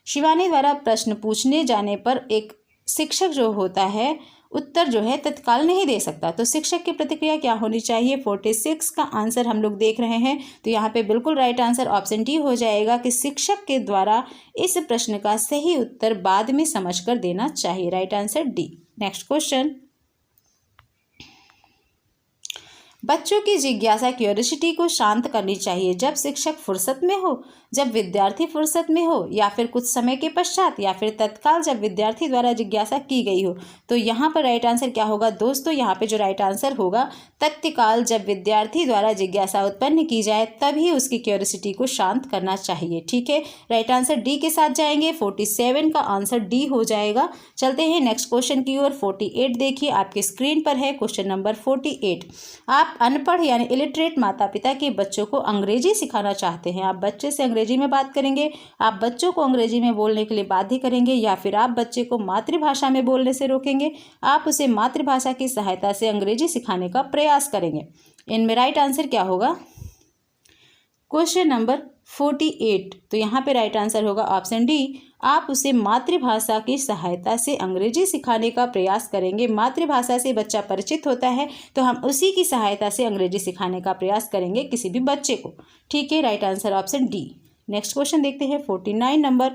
शिवानी द्वारा प्रश्न पूछने जाने पर एक शिक्षक जो होता है उत्तर जो है तत्काल नहीं दे सकता, तो शिक्षक की प्रतिक्रिया क्या होनी चाहिए। 46 का आंसर हम लोग देख रहे हैं, तो यहाँ पे बिल्कुल राइट आंसर ऑप्शन डी हो जाएगा कि शिक्षक के द्वारा इस प्रश्न का सही उत्तर बाद में समझकर देना चाहिए। Right answer D. Next question, बच्चों की जिज्ञासा क्यूरियोसिटी को शांत करनी चाहिए जब शिक्षक फुर्सत में हो, जब विद्यार्थी फुर्सत में हो, या फिर कुछ समय के पश्चात, या फिर तत्काल जब विद्यार्थी द्वारा जिज्ञासा की गई हो। तो यहाँ पर राइट आंसर क्या होगा दोस्तों। यहाँ पे जो राइट आंसर होगा तत्काल जब विद्यार्थी द्वारा जिज्ञासा उत्पन्न की जाए तभी उसकी क्यूरियोसिटी को शांत करना चाहिए। ठीक है, राइट आंसर डी के साथ जाएंगे। 47 का आंसर डी हो जाएगा। चलते हैं नेक्स्ट क्वेश्चन की ओर। 48 देखिए आपके स्क्रीन पर है क्वेश्चन नंबर 48। आप अनपढ़ यानी इलिटरेट माता पिता के बच्चों को अंग्रेजी सिखाना चाहते हैं। आप बच्चे से अंग्रेजी में बात करेंगे, आप बच्चों को अंग्रेजी में बोलने के लिए बाध्य करेंगे, या फिर आप बच्चे को मातृभाषा में बोलने से रोकेंगे, आप उसे मातृभाषा की सहायता से अंग्रेजी सिखाने का प्रयास करेंगे। इनमें राइट आंसर क्या होगा। क्वेश्चन नंबर 48, तो यहाँ पे राइट आंसर होगा ऑप्शन डी, आप उसे मातृभाषा की सहायता से अंग्रेजी सिखाने का प्रयास करेंगे। मातृभाषा से बच्चा परिचित होता है तो हम उसी की सहायता से अंग्रेजी सिखाने का प्रयास करेंगे किसी भी बच्चे को। ठीक है, right answer option D. Next question देखते हैं 49 नंबर।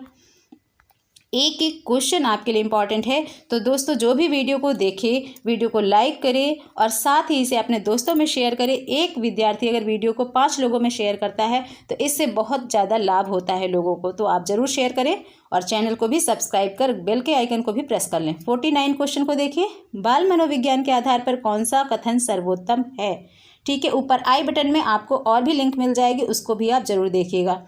एक एक क्वेश्चन आपके लिए इम्पॉर्टेंट है। तो दोस्तों जो भी वीडियो को देखे, वीडियो को लाइक करें और साथ ही इसे अपने दोस्तों में शेयर करें। एक विद्यार्थी अगर वीडियो को 5 लोगों में शेयर करता है तो इससे बहुत ज़्यादा लाभ होता है लोगों को। तो आप ज़रूर शेयर करें और चैनल को भी सब्सक्राइब कर बेल के आइकन को भी प्रेस कर लें। 49 क्वेश्चन को देखिए। बाल मनोविज्ञान के आधार पर कौन सा कथन सर्वोत्तम है? ठीक है, ऊपर आई बटन में आपको और भी लिंक मिल जाएगी, उसको भी आप जरूर देखिएगा।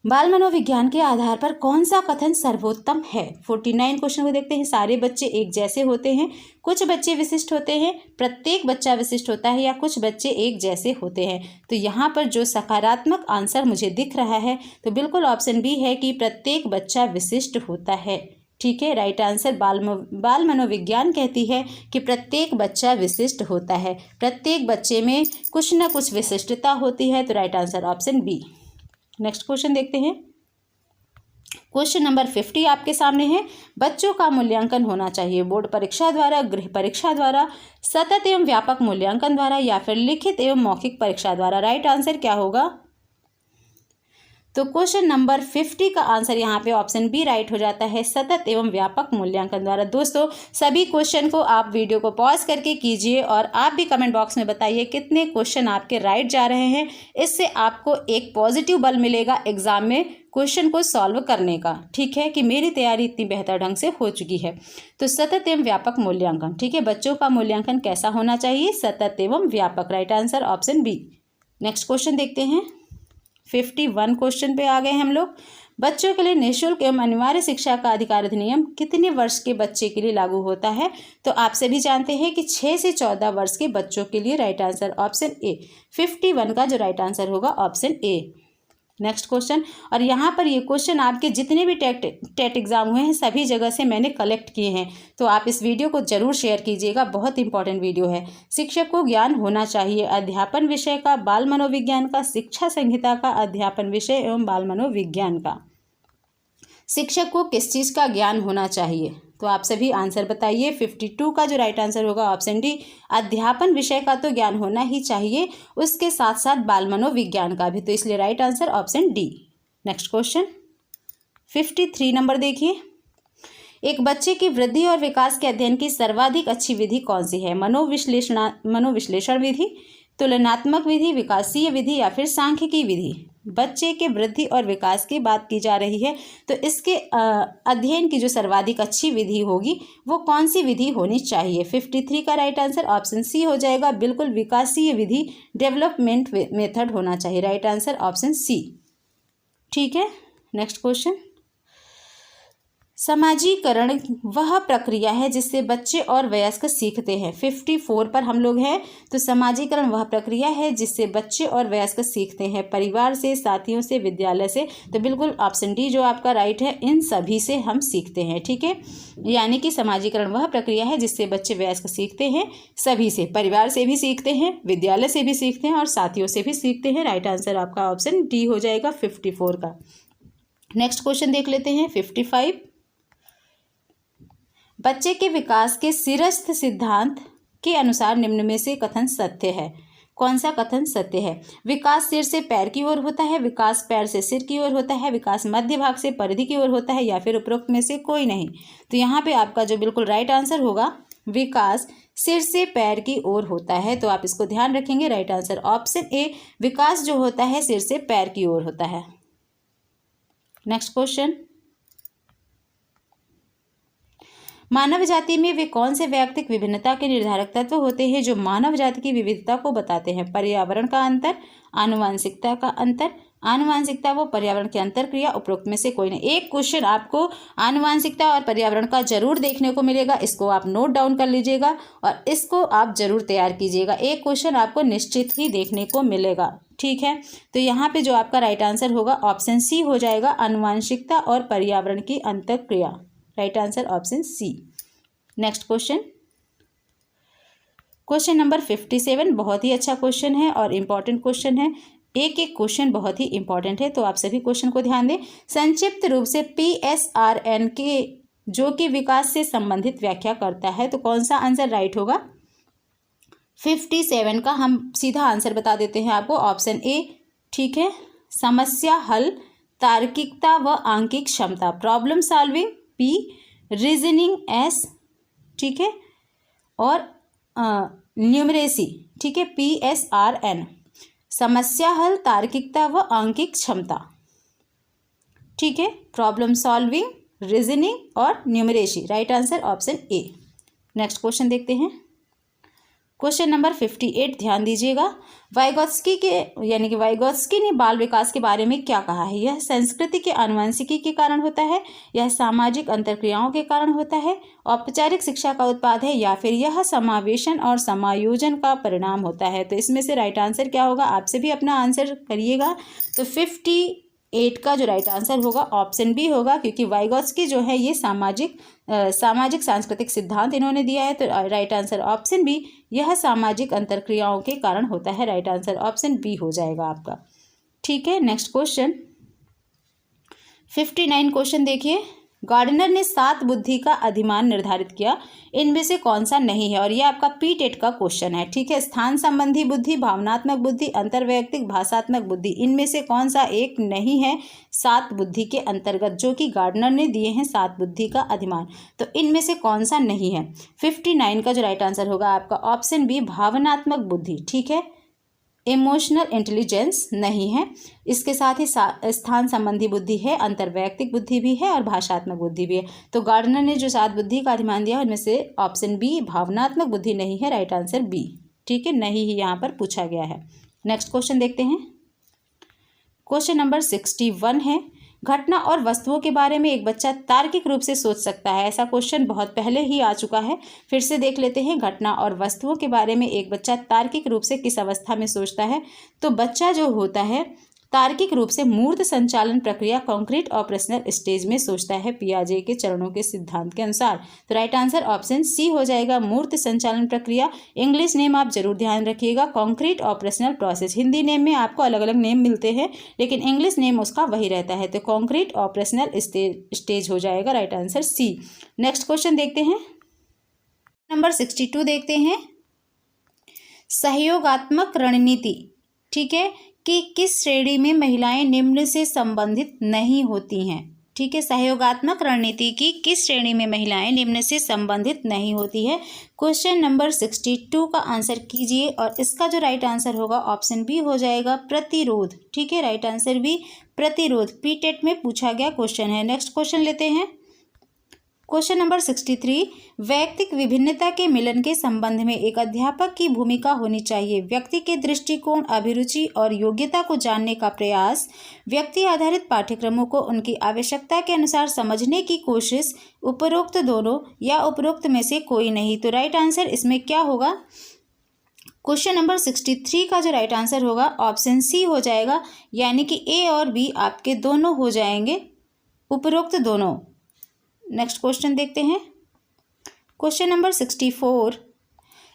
बाल मनोविज्ञान के आधार पर कौन सा कथन सर्वोत्तम है? 49 क्वेश्चन को देखते हैं। सारे बच्चे एक जैसे होते हैं, कुछ बच्चे विशिष्ट होते हैं, प्रत्येक बच्चा विशिष्ट होता है या कुछ बच्चे एक जैसे होते हैं। तो यहाँ पर जो सकारात्मक आंसर मुझे दिख रहा है तो बिल्कुल ऑप्शन बी है कि प्रत्येक बच्चा विशिष्ट होता है। ठीक है, राइट आंसर बाल मनोविज्ञान कहती है कि प्रत्येक बच्चा विशिष्ट होता है, प्रत्येक बच्चे में कुछ ना कुछ विशिष्टता होती है। तो right answer option B. Next question देखते हैं। क्वेश्चन नंबर 50 आपके सामने है। बच्चों का मूल्यांकन होना चाहिए बोर्ड परीक्षा द्वारा, गृह परीक्षा द्वारा, सतत एवं व्यापक मूल्यांकन द्वारा या फिर लिखित एवं मौखिक परीक्षा द्वारा। राइट आंसर क्या होगा? तो क्वेश्चन नंबर 50 का आंसर यहाँ पे ऑप्शन बी राइट हो जाता है, सतत एवं व्यापक मूल्यांकन द्वारा। दोस्तों सभी क्वेश्चन को आप वीडियो को पॉज करके कीजिए और आप भी कमेंट बॉक्स में बताइए कितने क्वेश्चन आपके राइट जा रहे हैं। इससे आपको एक पॉजिटिव बल मिलेगा एग्जाम में क्वेश्चन को सॉल्व करने का। ठीक है, कि मेरी तैयारी इतनी बेहतर ढंग से हो चुकी है। तो सतत एवं व्यापक मूल्यांकन, ठीक है, बच्चों का मूल्यांकन कैसा होना चाहिए? सतत एवं व्यापक। Right answer option B. Next question देखते हैं। 51 क्वेश्चन पे आ गए हम लोग। बच्चों के लिए निःशुल्क एवं अनिवार्य शिक्षा का अधिकार अधिनियम कितने वर्ष के बच्चे के लिए लागू होता है? तो आप सभी जानते हैं कि 6 से 14 वर्ष के बच्चों के लिए। Right answer option A. 51 का जो राइट आंसर होगा ऑप्शन ए। नेक्स्ट क्वेश्चन, और यहाँ पर ये क्वेश्चन आपके जितने भी टेट एग्जाम हुए हैं सभी जगह से मैंने कलेक्ट किए हैं। तो आप इस वीडियो को जरूर शेयर कीजिएगा, बहुत इंपॉर्टेंट वीडियो है। शिक्षक को ज्ञान होना चाहिए अध्यापन विषय का, बाल मनोविज्ञान का, शिक्षा संहिता का, अध्यापन विषय एवं बाल मनोविज्ञान का। शिक्षक को किस चीज़ का ज्ञान होना चाहिए? तो आप सभी आंसर बताइए। 52 का जो राइट आंसर होगा ऑप्शन डी, अध्यापन विषय का तो ज्ञान होना ही चाहिए, उसके साथ साथ बाल मनोविज्ञान का भी। तो इसलिए right answer option D. Next question 53 number देखिए। एक बच्चे की वृद्धि और विकास के अध्ययन की सर्वाधिक अच्छी विधि कौन सी है? मनोविश्लेषण विधि, तुलनात्मक विधि, विकासीय विधि या फिर सांख्यिकी विधि। बच्चे के वृद्धि और विकास की बात की जा रही है, तो इसके अध्ययन की जो सर्वाधिक अच्छी विधि होगी वो कौन सी विधि होनी चाहिए? 53 का राइट आंसर ऑप्शन सी हो जाएगा, बिल्कुल विकासीय विधि, डेवलपमेंट मेथड होना चाहिए। Right answer option C. ठीक है, नेक्स्ट क्वेश्चन। समाजीकरण वह प्रक्रिया है जिससे बच्चे और वयस्क सीखते हैं। 54 पर हम लोग हैं। तो समाजीकरण वह प्रक्रिया है जिससे बच्चे और वयस्क सीखते हैं, परिवार से, साथियों से, विद्यालय से। तो बिल्कुल ऑप्शन डी जो आपका राइट है, इन सभी से हम सीखते हैं। ठीक है, यानी कि समाजीकरण वह प्रक्रिया है जिससे बच्चे वयस्क सीखते हैं, सभी से, परिवार से भी सीखते हैं, विद्यालय से भी सीखते हैं और साथियों से भी सीखते हैं। राइट आंसर आपका ऑप्शन डी हो जाएगा 54 का। नेक्स्ट क्वेश्चन देख लेते हैं 55। बच्चे के विकास के सिरस्थ सिद्धांत के अनुसार निम्न में से कथन सत्य है। कौन सा कथन सत्य है? विकास सिर से पैर की ओर होता है, विकास पैर से सिर की ओर होता है, विकास मध्य भाग से परिधि की ओर होता है या फिर उपरोक्त में से कोई नहीं। तो यहाँ पे आपका जो बिल्कुल राइट आंसर होगा, विकास सिर से पैर की ओर होता है। तो आप इसको ध्यान रखेंगे। राइट आंसर ऑप्शन ए, विकास जो होता है सिर से पैर की ओर होता है। Next question. मानव जाति में वे कौन से वैयक्तिक विभिन्नता के निर्धारक तत्व होते हैं जो मानव जाति की विविधता को बताते हैं? पर्यावरण का अंतर, आनुवांशिकता का अंतर, आनुवांशिकता व पर्यावरण की अंतरक्रिया, उपरोक्त में से कोई नहीं। एक क्वेश्चन आपको आनुवांशिकता और पर्यावरण का जरूर देखने को मिलेगा, इसको आप नोट डाउन कर लीजिएगा और इसको आप जरूर तैयार कीजिएगा। एक क्वेश्चन आपको निश्चित ही देखने को मिलेगा। ठीक है, तो यहाँ पे जो आपका राइट आंसर होगा ऑप्शन सी हो जाएगा, आनुवांशिकता और पर्यावरण की अंतरक्रिया। Right answer option C. Next question, question number 57 बहुत ही अच्छा क्वेश्चन है और इम्पॉर्टेंट क्वेश्चन है। एक एक क्वेश्चन बहुत ही इंपॉर्टेंट है, तो आप सभी क्वेश्चन को ध्यान दें। संक्षिप्त रूप से PSRN के जो कि विकास से संबंधित व्याख्या करता है, तो कौन सा आंसर राइट होगा? 57 का हम सीधा आंसर बता देते हैं आपको, ऑप्शन ए। ठीक है, समस्या हल, तार्किकता व आंकिक क्षमता, problem solving P, reasoning S, ठीक है, और न्यूमरेसी, ठीक है, PSRN, समस्या हल, तार्किकता व आंकिक क्षमता, ठीक है, प्रॉब्लम सॉल्विंग, रीजनिंग और numeracy. Right answer option A. Next question देखते हैं, क्वेश्चन नंबर 58, ध्यान दीजिएगा। वाइगोत्स्की ने बाल विकास के बारे में क्या कहा है? यह संस्कृति के आनुवंशिकी के कारण होता है, यह सामाजिक अंतर्क्रियाओं के कारण होता है, औपचारिक शिक्षा का उत्पाद है, या फिर यह समावेशन और समायोजन का परिणाम होता है। तो इसमें से राइट आंसर क्या होगा? आपसे भी अपना आंसर करिएगा। तो 58 का जो राइट आंसर होगा ऑप्शन बी होगा, क्योंकि वाइगोत्स्की जो है ये सामाजिक सांस्कृतिक सिद्धांत इन्होंने दिया है। तो राइट आंसर ऑप्शन बी, यह सामाजिक अंतर्क्रियाओं के कारण होता है। राइट आंसर ऑप्शन बी हो जाएगा आपका, ठीक है। नेक्स्ट क्वेश्चन 59 क्वेश्चन देखिए। गार्डनर ने 7 बुद्धि का अधिमान निर्धारित किया, इनमें से कौन सा नहीं है? और यह आपका पीटेट का क्वेश्चन है, ठीक है। स्थान संबंधी बुद्धि, भावनात्मक बुद्धि, अंतर्वैयक्तिक, भाषात्मक बुद्धि, इनमें से कौन सा एक नहीं है 7 बुद्धि के अंतर्गत, जो कि गार्डनर ने दिए हैं 7 बुद्धि का अधिमान? तो इनमें से कौन सा नहीं है? 59 का जो राइट आंसर होगा आपका ऑप्शन बी, भावनात्मक बुद्धि, ठीक है। इमोशनल इंटेलिजेंस नहीं है। इसके साथ ही स्थान संबंधी बुद्धि है, अंतर्वैयक्तिक बुद्धि भी है और भाषात्मक बुद्धि भी है। तो गार्डनर ने जो 7 बुद्धि का अधिमान दिया उनमें से ऑप्शन बी, भावनात्मक बुद्धि नहीं है। राइट आंसर बी, ठीक है, नहीं ही यहाँ पर पूछा गया है। नेक्स्ट क्वेश्चन देखते हैं, क्वेश्चन नंबर 61 है। घटना और वस्तुओं के बारे में एक बच्चा तार्किक रूप से सोच सकता है। ऐसा क्वेश्चन बहुत पहले ही आ चुका है, फिर से देख लेते हैं। घटना और वस्तुओं के बारे में एक बच्चा तार्किक रूप से किस अवस्था में सोचता है? तो बच्चा जो होता है तार्किक रूप से मूर्त संचालन प्रक्रिया कॉन्क्रीट ऑपरेशनल स्टेज में सोचता है, पियाजे के चरणों के सिद्धांत के अनुसार। तो राइट आंसर ऑप्शन सी हो जाएगा, मूर्त संचालन प्रक्रिया। इंग्लिश नेम आप जरूर ध्यान रखिएगा, concrete operational process. Hindi name में आपको अलग अलग नेम मिलते हैं, लेकिन इंग्लिश नेम उसका वही रहता है। तो कॉन्क्रीट ऑपरेशनल स्टेज हो जाएगा, right answer C. Next question देखते हैं, नंबर 62 देखते हैं। सहयोगात्मक रणनीति, ठीक है, कि किस श्रेणी में महिलाएं निम्न से संबंधित नहीं होती हैं? ठीक है, सहयोगात्मक रणनीति की किस श्रेणी में महिलाएं निम्न से संबंधित नहीं होती है? क्वेश्चन नंबर 62 का आंसर कीजिए, और इसका जो राइट आंसर होगा ऑप्शन बी हो जाएगा, प्रतिरोध, ठीक है। राइट आंसर बी, प्रतिरोध, पीटेट में पूछा गया क्वेश्चन है। नेक्स्ट क्वेश्चन लेते हैं, क्वेश्चन नंबर 63। वैयक्तिक विभिन्नता के मिलन के संबंध में एक अध्यापक की भूमिका होनी चाहिए। व्यक्ति के दृष्टिकोण, अभिरुचि और योग्यता को जानने का प्रयास, व्यक्ति आधारित पाठ्यक्रमों को उनकी आवश्यकता के अनुसार समझने की कोशिश, उपरोक्त दोनों या उपरोक्त में से कोई नहीं। तो राइट आंसर इसमें क्या होगा? क्वेश्चन नंबर 63 का जो राइट आंसर होगा ऑप्शन सी हो जाएगा, यानी कि ए और बी आपके दोनों हो जाएंगे, उपरोक्त दोनों। नेक्स्ट क्वेश्चन देखते हैं, क्वेश्चन नंबर 64।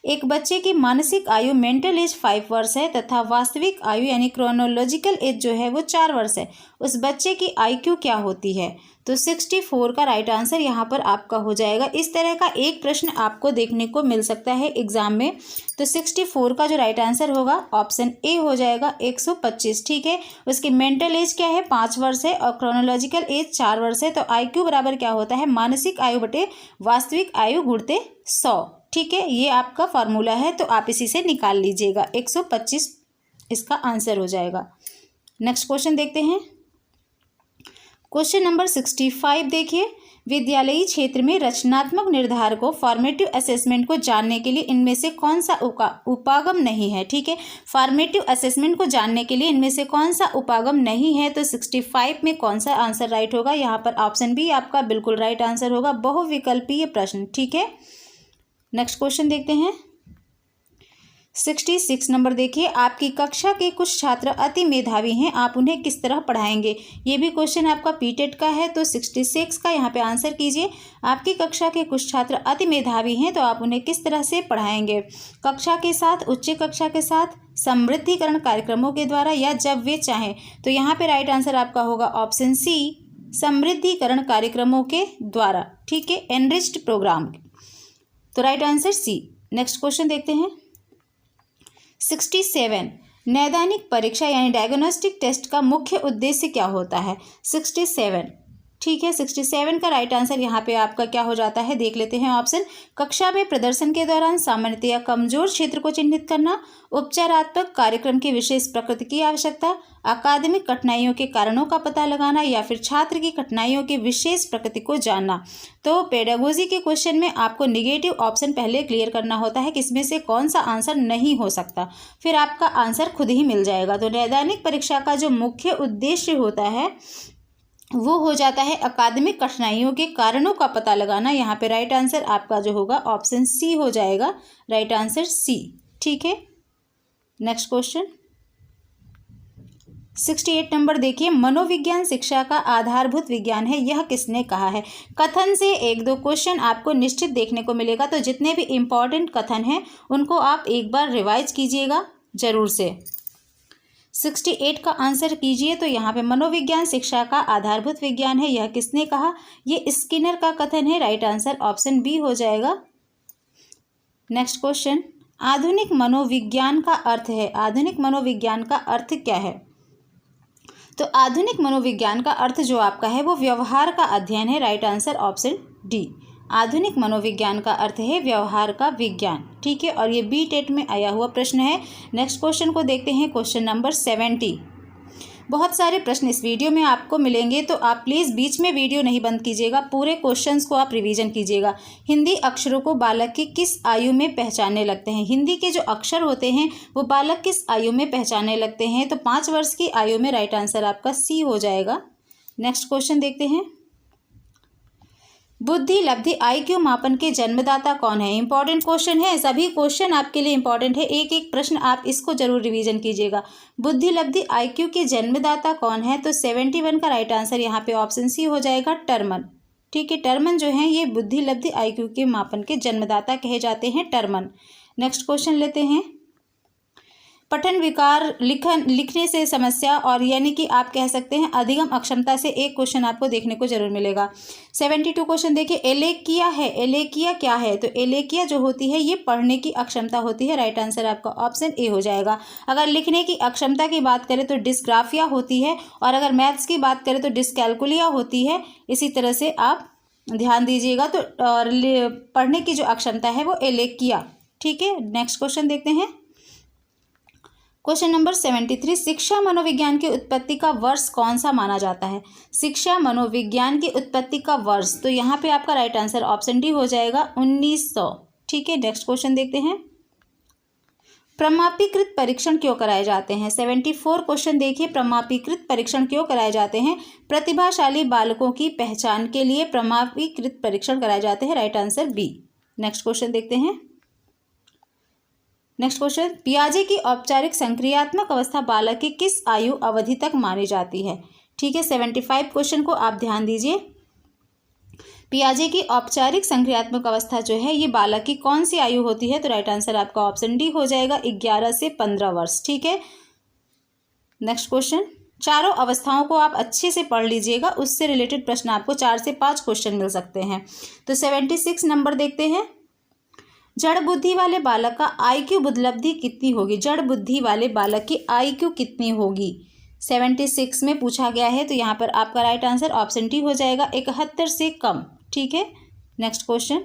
एक बच्चे की मानसिक आयु मेंटल एज 5 वर्ष है तथा वास्तविक आयु यानी क्रोनोलॉजिकल एज जो है वो 4 वर्ष है। उस बच्चे की IQ क्या होती है? तो 64 का राइट आंसर यहाँ पर आपका हो जाएगा। इस तरह का एक प्रश्न आपको देखने को मिल सकता है एग्जाम में। तो 64 का जो राइट आंसर होगा ऑप्शन ए हो जाएगा, 125, ठीक है। उसकी मेंटल एज क्या है? 5 वर्ष है और क्रोनोलॉजिकल एज 4 वर्ष है। तो IQ बराबर क्या होता है? मानसिक आयु बटे वास्तविक आयु गुणते 100, ठीक है। ये आपका फॉर्मूला है, तो आप इसी से निकाल लीजिएगा, 125 इसका आंसर हो जाएगा। नेक्स्ट क्वेश्चन देखते हैं, क्वेश्चन नंबर 65 देखिए। विद्यालयी क्षेत्र में रचनात्मक निर्धारकों फॉर्मेटिव असेसमेंट को जानने के लिए इनमें से कौन सा उपागम नहीं है? ठीक है, फॉर्मेटिव असेसमेंट को जानने के लिए इनमें से कौन सा उपागम नहीं है? तो 65 में कौन सा आंसर राइट होगा? यहाँ पर ऑप्शन बी आपका बिल्कुल राइट आंसर होगा, बहुविकल्पीय प्रश्न, ठीक है। नेक्स्ट क्वेश्चन देखते हैं, 66 नंबर देखिए। आपकी कक्षा के कुछ छात्र अति मेधावी हैं, आप उन्हें किस तरह पढ़ाएंगे? ये भी क्वेश्चन आपका पीटेट का है, तो 66 का यहाँ पे आंसर कीजिए। आपकी कक्षा के कुछ छात्र अति मेधावी हैं, तो आप उन्हें किस तरह से पढ़ाएंगे? कक्षा के साथ, उच्च कक्षा के साथ, समृद्धिकरण कार्यक्रमों के द्वारा, या जब वे चाहें? तो यहाँ पे राइट आंसर आपका होगा ऑप्शन सी, समृद्धिकरण कार्यक्रमों के द्वारा, ठीक है, एनरिच्ड प्रोग्राम। तो right answer C. Next question देखते हैं, 67। नैदानिक परीक्षा यानी डायग्नोस्टिक टेस्ट का मुख्य उद्देश्य क्या होता है? 67। ठीक है, 67 का राइट आंसर यहाँ पे आपका क्या हो जाता है, देख लेते हैं ऑप्शन। कक्षा में प्रदर्शन के दौरान सामान्यतया कमजोर क्षेत्र को चिन्हित करना, उपचारात्मक कार्यक्रम की विशेष प्रकृति की आवश्यकता, अकादमिक कठिनाइयों के कारणों का पता लगाना, या फिर छात्र की कठिनाइयों की विशेष प्रकृति को जानना। तो पेडागोजी के क्वेश्चन में आपको निगेटिव ऑप्शन पहले क्लियर करना होता है, किसमें से कौन सा आंसर नहीं हो सकता, फिर आपका आंसर खुद ही मिल जाएगा। तो नैदानिक परीक्षा का जो मुख्य उद्देश्य होता है वो हो जाता है अकादमिक कठिनाइयों के कारणों का पता लगाना। यहाँ पे राइट आंसर आपका जो होगा ऑप्शन सी हो जाएगा, राइट आंसर सी। ठीक है, नेक्स्ट क्वेश्चन 68 नंबर देखिए, मनोविज्ञान शिक्षा का आधारभूत विज्ञान है, यह किसने कहा है? कथन से एक दो क्वेश्चन आपको निश्चित देखने को मिलेगा, तो जितने भी इम्पॉर्टेंट कथन हैं उनको आप एक बार रिवाइज कीजिएगा जरूर से। 68 का आंसर कीजिए। तो यहाँ पे मनोविज्ञान शिक्षा का आधारभूत विज्ञान है, यह किसने कहा? ये स्किनर का कथन है, राइट आंसर ऑप्शन बी हो जाएगा। नेक्स्ट क्वेश्चन, आधुनिक मनोविज्ञान का अर्थ है, आधुनिक मनोविज्ञान का अर्थ क्या है? तो आधुनिक मनोविज्ञान का अर्थ जो आपका है वो व्यवहार का अध्ययन है, राइट आंसर ऑप्शन डी। आधुनिक मनोविज्ञान का अर्थ है व्यवहार का विज्ञान। ठीक है, और ये बी टेट में आया हुआ प्रश्न है। नेक्स्ट क्वेश्चन को देखते हैं, क्वेश्चन नंबर 70। बहुत सारे प्रश्न इस वीडियो में आपको मिलेंगे, तो आप प्लीज़ बीच में वीडियो नहीं बंद कीजिएगा, पूरे क्वेश्चंस को आप रिवीजन कीजिएगा। हिंदी अक्षरों को बालक की किस आयु में पहचानने लगते हैं? हिंदी के जो अक्षर होते हैं वो बालक किस आयु में पहचानने लगते हैं? तो 5 वर्ष की आयु में, राइट आंसर आपका सी हो जाएगा। नेक्स्ट क्वेश्चन देखते हैं, बुद्धि लब्धि IQ मापन के जन्मदाता कौन है? इंपॉर्टेंट क्वेश्चन है, सभी क्वेश्चन आपके लिए इंपॉर्टेंट है, एक एक प्रश्न आप इसको जरूर रिवीजन कीजिएगा। बुद्धि लब्धि IQ के जन्मदाता कौन है? तो 71 का राइट आंसर यहाँ पे ऑप्शन सी हो जाएगा, टर्मन। ठीक है, टर्मन जो है ये बुद्धि लब्धि IQ के मापन के जन्मदाता कहे जाते हैं, टर्मन। नेक्स्ट क्वेश्चन लेते हैं, पठन विकार लिखने से समस्या और यानी कि आप कह सकते हैं अधिगम अक्षमता से एक क्वेश्चन आपको देखने को जरूर मिलेगा। 72 क्वेश्चन देखिए, एलेकिया है, एलेकिया क्या है? तो एलेकिया जो होती है ये पढ़ने की अक्षमता होती है, राइट आंसर आपका ऑप्शन ए हो जाएगा। अगर लिखने की अक्षमता की बात करें तो डिस्ग्राफिया होती है, और अगर मैथ्स की बात करें तो डिस्कैलकुलिया होती है। इसी तरह से आप ध्यान दीजिएगा। तो पढ़ने की जो अक्षमता है वो एलेकिया। ठीक है, नेक्स्ट क्वेश्चन देखते हैं, क्वेश्चन नंबर 73, शिक्षा मनोविज्ञान की उत्पत्ति का वर्ष कौन सा माना जाता है? शिक्षा मनोविज्ञान की उत्पत्ति का वर्ष, तो यहाँ पे आपका राइट आंसर ऑप्शन डी हो जाएगा, 1900। ठीक है, नेक्स्ट क्वेश्चन देखते हैं, प्रमापीकृत परीक्षण क्यों कराए जाते हैं? 74 क्वेश्चन देखिए, प्रमापीकृत परीक्षण क्यों कराए जाते हैं? प्रतिभाशाली बालकों की पहचान के लिए प्रमापीकृत परीक्षण कराए जाते हैं, right answer B. Next question देखते हैं, नेक्स्ट क्वेश्चन, पियाजे की औपचारिक संक्रियात्मक अवस्था बालक की किस आयु अवधि तक मानी जाती है? ठीक है, 75 क्वेश्चन को आप ध्यान दीजिए। पियाजे की औपचारिक संक्रियात्मक अवस्था जो है ये बालक की कौन सी आयु होती है? तो राइट आंसर आपका ऑप्शन डी हो जाएगा, 11 से 15 वर्ष। ठीक है, नेक्स्ट क्वेश्चन, चारों अवस्थाओं को आप अच्छे से पढ़ लीजिएगा, उससे रिलेटेड प्रश्न आपको 4 से 5 क्वेश्चन मिल सकते हैं। तो 76 नंबर देखते हैं, जड़ बुद्धि वाले बालक का IQ बुद्धलब्धि कितनी होगी? जड़ बुद्धि वाले बालक की IQ कितनी होगी? 76 में पूछा गया है, तो यहाँ पर आपका राइट आंसर ऑप्शन डी हो जाएगा, 71 से कम। ठीक है, नेक्स्ट क्वेश्चन,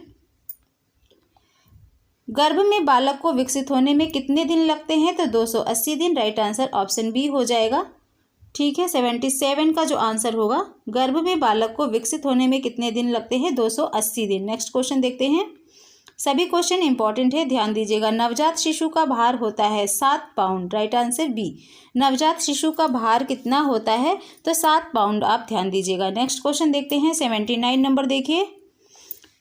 गर्भ में बालक को विकसित होने में कितने दिन लगते हैं? तो 280 दिन, राइट आंसर ऑप्शन बी हो जाएगा। ठीक है, 77 का जो आंसर होगा, गर्भ में बालक को विकसित होने में कितने दिन लगते हैं? 280 दिन। नेक्स्ट क्वेश्चन देखते हैं, सभी क्वेश्चन इंपॉर्टेंट है, ध्यान दीजिएगा। नवजात शिशु का भार होता है 7 पाउंड, राइट आंसर बी। नवजात शिशु का भार कितना होता है? तो 7 पाउंड, आप ध्यान दीजिएगा। नेक्स्ट क्वेश्चन देखते हैं, 79 नंबर देखिए,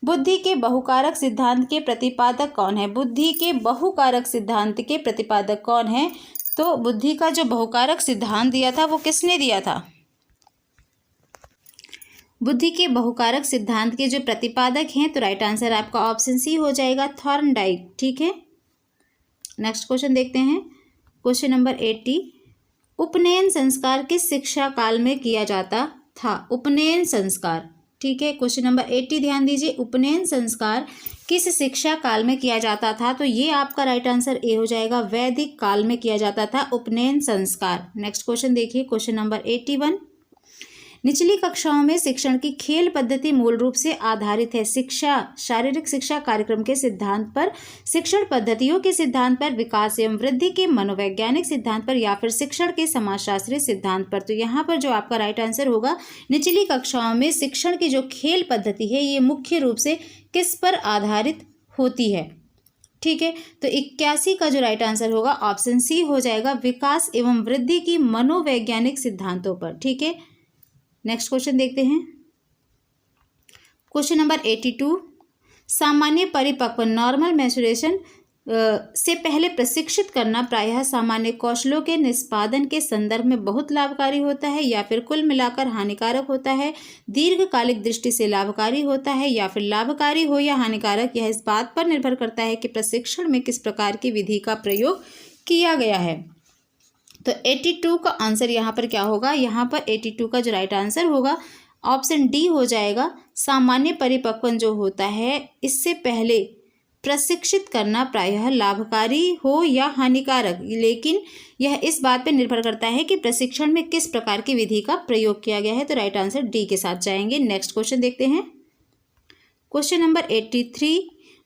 बुद्धि के बहुकारक सिद्धांत के प्रतिपादक कौन है? बुद्धि के बहुकारक सिद्धांत के प्रतिपादक कौन है? तो बुद्धि का जो बहुकारक सिद्धांत दिया था वो किसने दिया था? बुद्धि के बहुकारक सिद्धांत के जो प्रतिपादक हैं, तो राइट आंसर आपका ऑप्शन सी हो जाएगा, थॉर्नडाइक। ठीक है, नेक्स्ट क्वेश्चन देखते हैं, क्वेश्चन नंबर 80, उपनयन संस्कार किस शिक्षा काल में किया जाता था? उपनयन संस्कार। ठीक है, क्वेश्चन नंबर 80 ध्यान दीजिए, उपनयन संस्कार किस शिक्षा काल में किया जाता था? तो ये आपका राइट आंसर ए हो जाएगा, वैदिक काल में किया जाता था उपनयन संस्कार। नेक्स्ट क्वेश्चन देखिए, क्वेश्चन नंबर 81। निचली कक्षाओं में शिक्षण की खेल पद्धति मूल रूप से आधारित है शिक्षा शारीरिक शिक्षा कार्यक्रम के सिद्धांत पर, शिक्षण पद्धतियों के सिद्धांत पर, विकास एवं वृद्धि के मनोवैज्ञानिक सिद्धांत पर, या फिर शिक्षण के समाजशास्त्रीय सिद्धांत पर। तो यहाँ पर जो आपका राइट आंसर होगा, निचली कक्षाओं में शिक्षण की जो खेल पद्धति है ये मुख्य रूप से किस पर आधारित होती है? ठीक है, तो 81 का जो राइट आंसर होगा ऑप्शन सी हो जाएगा, विकास एवं वृद्धि की मनोवैज्ञानिक सिद्धांतों पर। ठीक है, नेक्स्ट क्वेश्चन देखते हैं, क्वेश्चन नंबर 82। सामान्य परिपक्व नॉर्मल मैच्योरेशन से पहले प्रशिक्षित करना प्रायः सामान्य कौशलों के निष्पादन के संदर्भ में बहुत लाभकारी होता है, या फिर कुल मिलाकर हानिकारक होता है, दीर्घकालिक दृष्टि से लाभकारी होता है, या फिर लाभकारी हो या हानिकारक, यह इस बात पर निर्भर करता है कि प्रशिक्षण में किस प्रकार की विधि का प्रयोग किया गया है। तो 82 का आंसर यहाँ पर क्या होगा? यहाँ पर 82 का जो राइट आंसर होगा ऑप्शन डी हो जाएगा, सामान्य परिपक्वन जो होता है इससे पहले प्रशिक्षित करना प्रायः लाभकारी हो या हानिकारक, लेकिन यह इस बात पर निर्भर करता है कि प्रशिक्षण में किस प्रकार की विधि का प्रयोग किया गया है। तो राइट आंसर डी के साथ जाएंगे। नेक्स्ट क्वेश्चन देखते हैं, क्वेश्चन नंबर 83।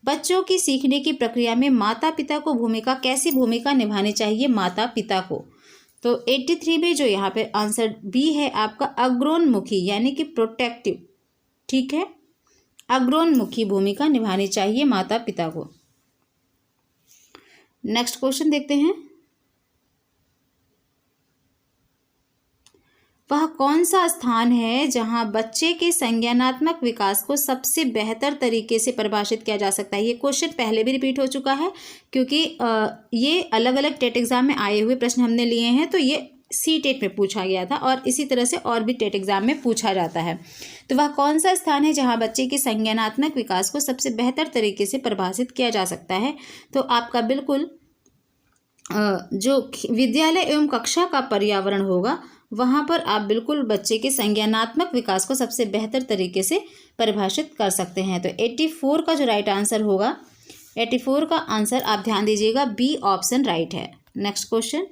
बच्चों की सीखने की प्रक्रिया में माता पिता को कैसी भूमिका निभानी चाहिए माता पिता को? तो 83 में जो यहाँ पे आंसर बी है आपका, अग्रोन्मुखी यानी कि प्रोटेक्टिव। ठीक है, अग्रोन्मुखी भूमिका निभानी चाहिए माता पिता को। नेक्स्ट क्वेश्चन देखते हैं, वह कौन सा स्थान है जहां बच्चे के संज्ञानात्मक विकास को सबसे बेहतर तरीके से परिभाषित किया जा सकता है? ये क्वेश्चन पहले भी रिपीट हो चुका है, क्योंकि ये अलग अलग टेट एग्जाम में आए हुए प्रश्न हमने लिए हैं। तो ये सी टेट में पूछा गया था और इसी तरह से और भी टेट एग्जाम में पूछा जाता है। तो वह कौन सा स्थान है जहाँ बच्चे के संज्ञानात्मक विकास को सबसे बेहतर तरीके से परिभाषित किया जा सकता है? तो आपका बिल्कुल जो विद्यालय एवं कक्षा का पर्यावरण होगा वहाँ पर आप बिल्कुल बच्चे के संज्ञानात्मक विकास को सबसे बेहतर तरीके से परिभाषित कर सकते हैं। तो 84 का जो राइट आंसर होगा, 84 का आंसर आप ध्यान दीजिएगा, बी ऑप्शन राइट है। नेक्स्ट क्वेश्चन,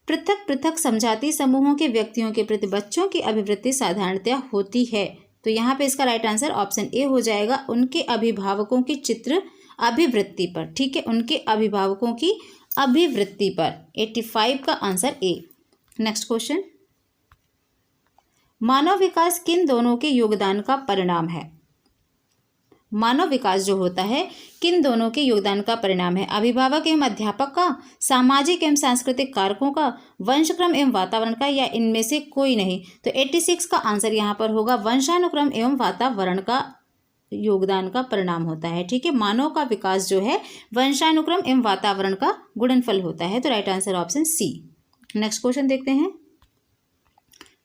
पृथक पृथक समझाती समूहों के व्यक्तियों के प्रति बच्चों की अभिवृत्ति साधारणतया होती है। तो यहाँ पे इसका राइट आंसर ऑप्शन ए हो जाएगा, उनके अभिभावकों की चित्र अभिवृत्ति पर। ठीक है, उनके अभिभावकों की अभिवृत्ति पर। 85 का आंसर ए। नेक्स्ट क्वेश्चन, मानव विकास किन दोनों के योगदान का परिणाम है? मानव विकास जो होता है किन दोनों के योगदान का परिणाम है? अभिभावक एवं अध्यापक का, सामाजिक एवं सांस्कृतिक कारकों का, वंशक्रम एवं वातावरण का, या इनमें से कोई नहीं? तो 86 का आंसर यहाँ पर होगा, वंशानुक्रम एवं वातावरण का योगदान का परिणाम होता है। ठीक है, मानव का विकास जो है वंशानुक्रम एवं वातावरण का गुणनफल होता है। तो right answer option C. Next question देखते हैं,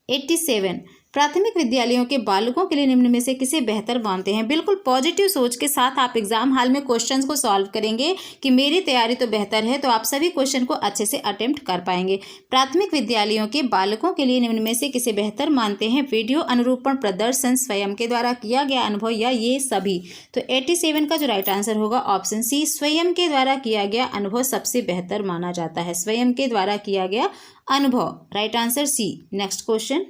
87। प्राथमिक विद्यालयों के बालकों के लिए निम्न में से किसे बेहतर मानते हैं? बिल्कुल पॉजिटिव सोच के साथ आप एग्जाम हॉल में क्वेश्चंस को सॉल्व करेंगे कि मेरी तैयारी तो बेहतर है, तो आप सभी क्वेश्चन को अच्छे से अटेम्प्ट कर पाएंगे। प्राथमिक विद्यालयों के बालकों के लिए निम्न में से किसे बेहतर मानते हैं? वीडियो अनुरूपण प्रदर्शन, स्वयं के द्वारा किया गया अनुभव, या ये सभी? तो 87 का जो राइट आंसर होगा ऑप्शन सी, स्वयं के द्वारा किया गया अनुभव सबसे बेहतर माना जाता है। स्वयं के द्वारा किया गया अनुभव, right answer C. Next question,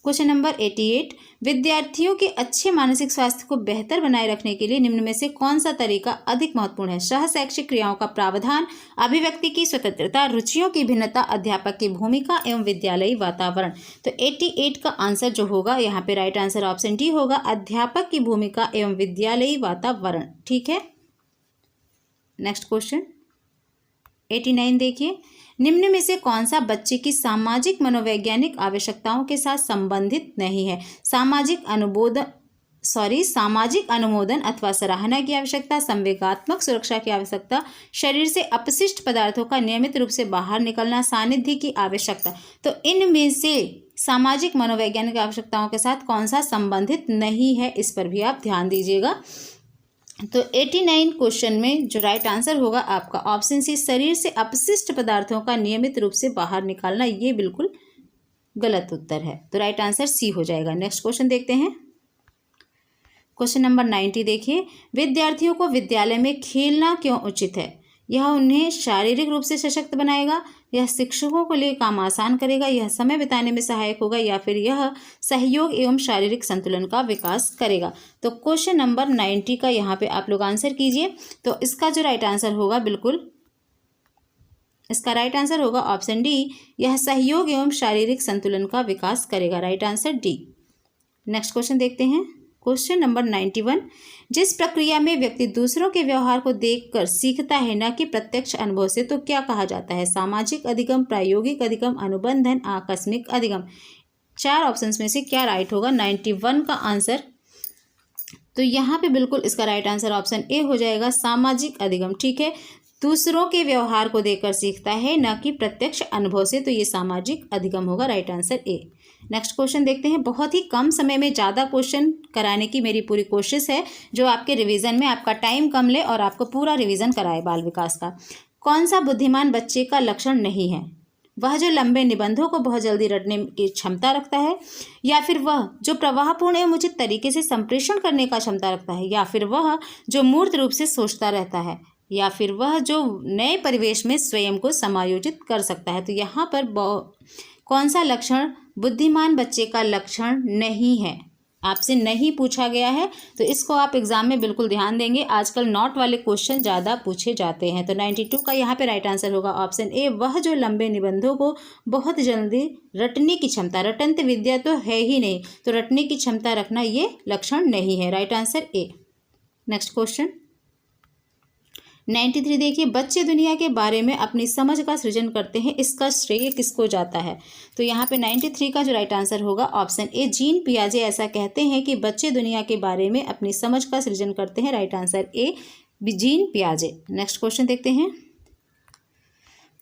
question number 88। विद्यार्थियों के अच्छे मानसिक स्वास्थ्य को बेहतर बनाए रखने के लिए निम्न में से कौन सा तरीका अधिक महत्वपूर्ण है? सह शैक्षिक क्रियाओं का प्रावधान, अभिव्यक्ति की स्वतंत्रता, रुचियों की भिन्नता, अध्यापक की भूमिका एवं विद्यालयी वातावरण। तो 88 का आंसर जो होगा यहाँ पे राइट आंसर ऑप्शन डी होगा, अध्यापक की भूमिका एवं विद्यालयी वातावरण। ठीक है, नेक्स्ट क्वेश्चन 89 देखिए, निम्न में से कौन सा बच्चे की सामाजिक मनोवैज्ञानिक आवश्यकताओं के साथ संबंधित नहीं है? सामाजिक अनुमोदन अथवा सराहना की आवश्यकता, संवेगात्मक सुरक्षा की आवश्यकता, शरीर से अपशिष्ट पदार्थों का नियमित रूप से बाहर निकलना, सानिध्य की आवश्यकता। तो इनमें से सामाजिक मनोवैज्ञानिक आवश्यकताओं के साथ कौन सा संबंधित नहीं है, इस पर भी आप ध्यान दीजिएगा। तो 89 क्वेश्चन में जो राइट आंसर होगा आपका ऑप्शन सी, शरीर से अपशिष्ट पदार्थों का नियमित रूप से बाहर निकालना, ये बिल्कुल गलत उत्तर है। तो राइट आंसर सी हो जाएगा। नेक्स्ट क्वेश्चन देखते हैं, क्वेश्चन नंबर 90 देखिए, विद्यार्थियों को विद्यालय में खेलना क्यों उचित है? यह उन्हें शारीरिक रूप से सशक्त बनाएगा, यह शिक्षकों के लिए काम आसान करेगा, यह समय बिताने में सहायक होगा, या फिर यह सहयोग एवं शारीरिक संतुलन का विकास करेगा। तो क्वेश्चन नंबर 90 का यहाँ पे आप लोग आंसर कीजिए। तो इसका जो राइट आंसर होगा, बिल्कुल इसका राइट आंसर होगा ऑप्शन डी, यह सहयोग एवं शारीरिक संतुलन का विकास करेगा। Right answer D. Next question देखते हैं, क्वेश्चन नंबर 91, जिस प्रक्रिया में व्यक्ति दूसरों के व्यवहार को देखकर सीखता है न कि प्रत्यक्ष अनुभव से, तो क्या कहा जाता है? सामाजिक अधिगम, प्रायोगिक अधिगम, अनुबंधन, आकस्मिक अधिगम। 4 ऑप्शंस में से क्या राइट होगा? 91 का आंसर, तो यहाँ पे बिल्कुल इसका राइट आंसर ऑप्शन ए हो जाएगा, सामाजिक अधिगम। ठीक है, दूसरों के व्यवहार को देखकर सीखता है न कि प्रत्यक्ष अनुभव से, तो ये सामाजिक अधिगम होगा। Right answer A. Next question देखते हैं, बहुत ही कम समय में ज़्यादा क्वेश्चन कराने की मेरी पूरी कोशिश है, जो आपके रिवीजन में आपका टाइम कम ले और आपको पूरा रिवीजन कराए बाल विकास का। कौन सा बुद्धिमान बच्चे का लक्षण नहीं है? वह जो लंबे निबंधों को बहुत जल्दी रटने की क्षमता रखता है, या फिर वह जो प्रवाहपूर्ण एवं उचित तरीके से संप्रेषण करने का क्षमता रखता है, या फिर वह जो मूर्त रूप से सोचता रहता है, या फिर वह जो नए परिवेश में स्वयं को समायोजित कर सकता है। तो यहाँ पर कौन सा लक्षण बुद्धिमान बच्चे का लक्षण नहीं है? आपसे नहीं पूछा गया है, तो इसको आप एग्जाम में बिल्कुल ध्यान देंगे। आजकल नॉट वाले क्वेश्चन ज़्यादा पूछे जाते हैं। तो 92 का यहाँ पे राइट आंसर होगा ऑप्शन ए, वह जो लंबे निबंधों को बहुत जल्दी रटने की क्षमता, रटंत विद्या तो है ही नहीं, तो रटने की क्षमता रखना ये लक्षण नहीं है। Right answer A. Next question 93 देखिए, बच्चे दुनिया के बारे में अपनी समझ का सृजन करते हैं, इसका श्रेय किसको जाता है? तो यहाँ पे 93 का जो राइट आंसर होगा ऑप्शन ए, जीन पियाजे ऐसा कहते हैं कि बच्चे दुनिया के बारे में अपनी समझ का सृजन करते हैं। राइट आंसर ए, जीन पियाजे। नेक्स्ट क्वेश्चन देखते हैं,